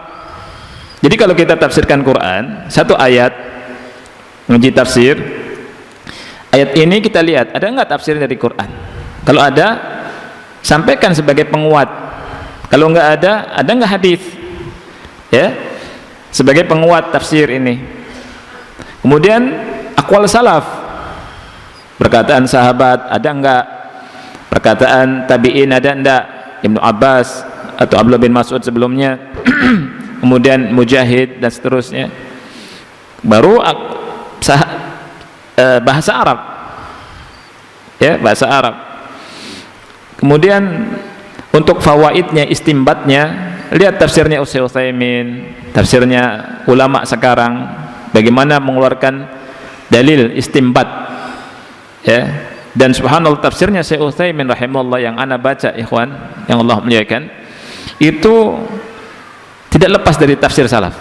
Jadi kalau kita tafsirkan Quran, satu ayat menguji tafsir, ayat ini kita lihat ada enggak tafsir dari Quran. Kalau ada, sampaikan sebagai penguat. Kalau enggak ada enggak hadis, ya, sebagai penguat tafsir ini. Kemudian aqwal salaf, perkataan sahabat ada enggak, perkataan tabi'in ada enggak, Ibnu Abbas atau Abdullah bin Mas'ud sebelumnya, kemudian Mujahid dan seterusnya. Baru bahasa Arab, ya, bahasa Arab. Kemudian untuk fawaidnya, istimbatnya, lihat tafsirnya Utsaimin, tafsirnya ulama sekarang, bagaimana mengeluarkan dalil istimbat, ya. Dan subhanallah tafsirnya Syekh Utsaimin rahimahullah yang ana baca, ikhwan yang Allah muliakan, itu tidak lepas dari tafsir salaf.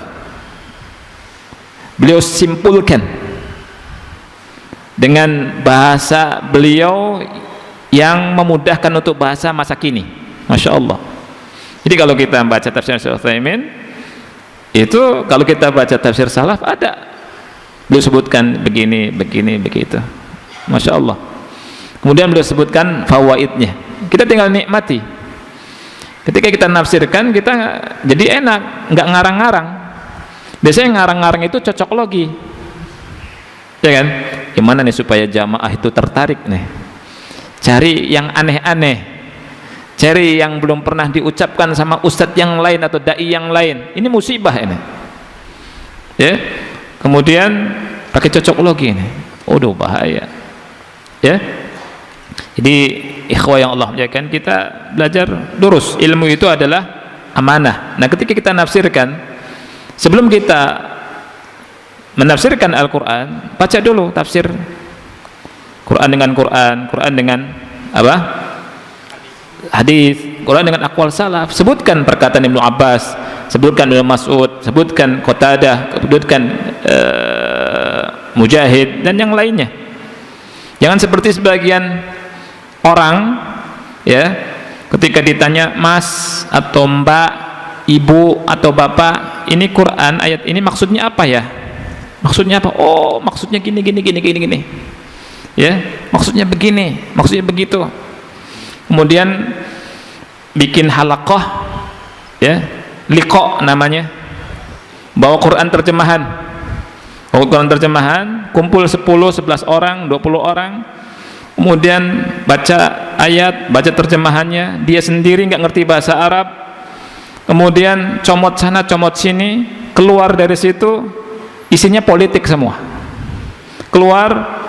Beliau simpulkan dengan bahasa beliau yang memudahkan untuk bahasa masa kini. Masya Allah. Jadi kalau kita baca tafsir Syekh Utsaimin, itu kalau kita baca tafsir salaf ada beliau sebutkan begini, begini, begitu. Masya Allah. Kemudian beliau sebutkan fawaidnya, kita tinggal nikmati. Ketika kita nafsirkan, kita jadi enak, nggak ngarang-ngarang. Biasanya ngarang-ngarang itu cocok logi, ya kan? Gimana nih supaya jamaah itu tertarik nih, cari yang aneh-aneh, cari yang belum pernah diucapkan sama ustadz yang lain atau dai yang lain. Ini musibah ini, ya. Kemudian pakai cocok logi ini, waduh bahaya, ya. Jadi ikhwah yang Allah muliakan, kita belajar lurus, ilmu itu adalah amanah. Nah ketika kita nafsirkan, sebelum kita menafsirkan Al-Quran, baca dulu tafsir Quran dengan Quran, Quran dengan apa? Hadis, Quran dengan aqwal salaf. Sebutkan perkataan Ibnu Abbas, sebutkan Ibnu Mas'ud, sebutkan Qatadah, sebutkan Mujahid dan yang lainnya. Jangan seperti sebagian orang, ya, ketika ditanya mas atau mbak, ibu atau bapak, ini Quran ayat ini maksudnya apa ya? Maksudnya apa? Oh, maksudnya gini, ya, maksudnya begini, maksudnya begitu. Kemudian bikin halaqah, ya, liqa namanya, bawa Quran terjemahan. Quran terjemahan, kumpul 10, 11 orang, 20 orang, kemudian baca ayat, baca terjemahannya, dia sendiri nggak ngerti bahasa Arab, kemudian comot sana comot sini, keluar dari situ isinya politik semua. Keluar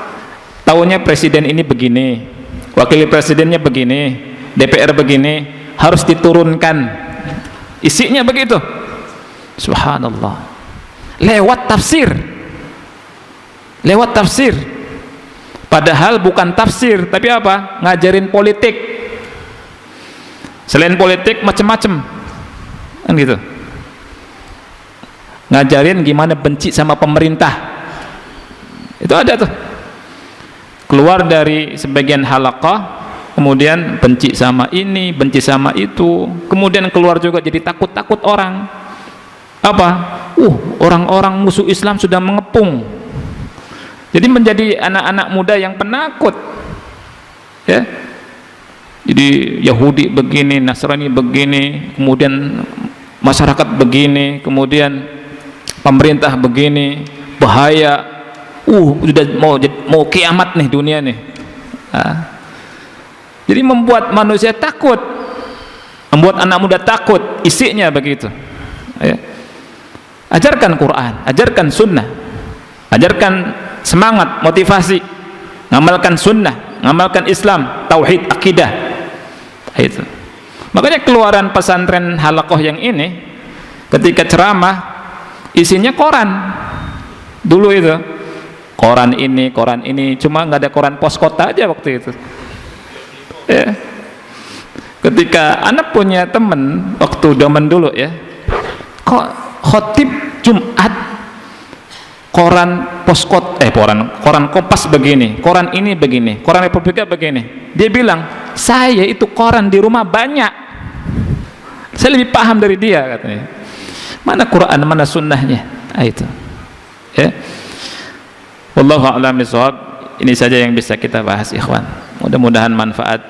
tahunya presiden ini begini, wakil presidennya begini, DPR begini, harus diturunkan, isinya begitu. Subhanallah, lewat tafsir, padahal bukan tafsir, tapi apa? Ngajarin politik. Selain politik macam-macam kan gitu, ngajarin gimana benci sama pemerintah. Itu ada tuh, keluar dari sebagian halaqah, kemudian benci sama ini, benci sama itu, kemudian keluar juga jadi takut-takut orang. Apa? Orang-orang musuh Islam sudah mengepung, jadi menjadi anak-anak muda yang penakut, ya. Jadi Yahudi begini, Nasrani begini, kemudian masyarakat begini, kemudian pemerintah begini, bahaya. Sudah mau kiamat nih dunia nih. Jadi membuat manusia takut, membuat anak muda takut, isinya begitu, ya. Ajarkan Quran, ajarkan sunnah, ajarkan semangat, motivasi, ngamalkan sunnah, ngamalkan Islam, tauhid, akidah. Itu makanya keluaran pesantren halaqah yang ini, ketika ceramah isinya koran. Dulu itu koran ini, cuma nggak ada koran pos kota aja waktu itu, ya. Ketika anak punya temen waktu zaman dulu, ya, kok khotib Jumat koran poskot, koran Kompas begini, koran ini begini, koran Republika begini. Dia bilang, saya itu koran di rumah banyak, saya lebih paham dari dia, katanya. Mana Quran, mana sunnahnya? Itu, ya. Wallahu a'lam bishawab. Ini saja yang bisa kita bahas, ikhwan. Mudah-mudahan manfaat,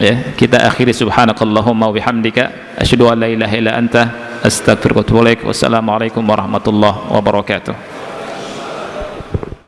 ya. Kita akhiri subhanakallahumma wa bihamdika asyhadu an la ilaha illa anta astaghfiruka wa atubu ilaik. Wassalamualaikum warahmatullahi wabarakatuh.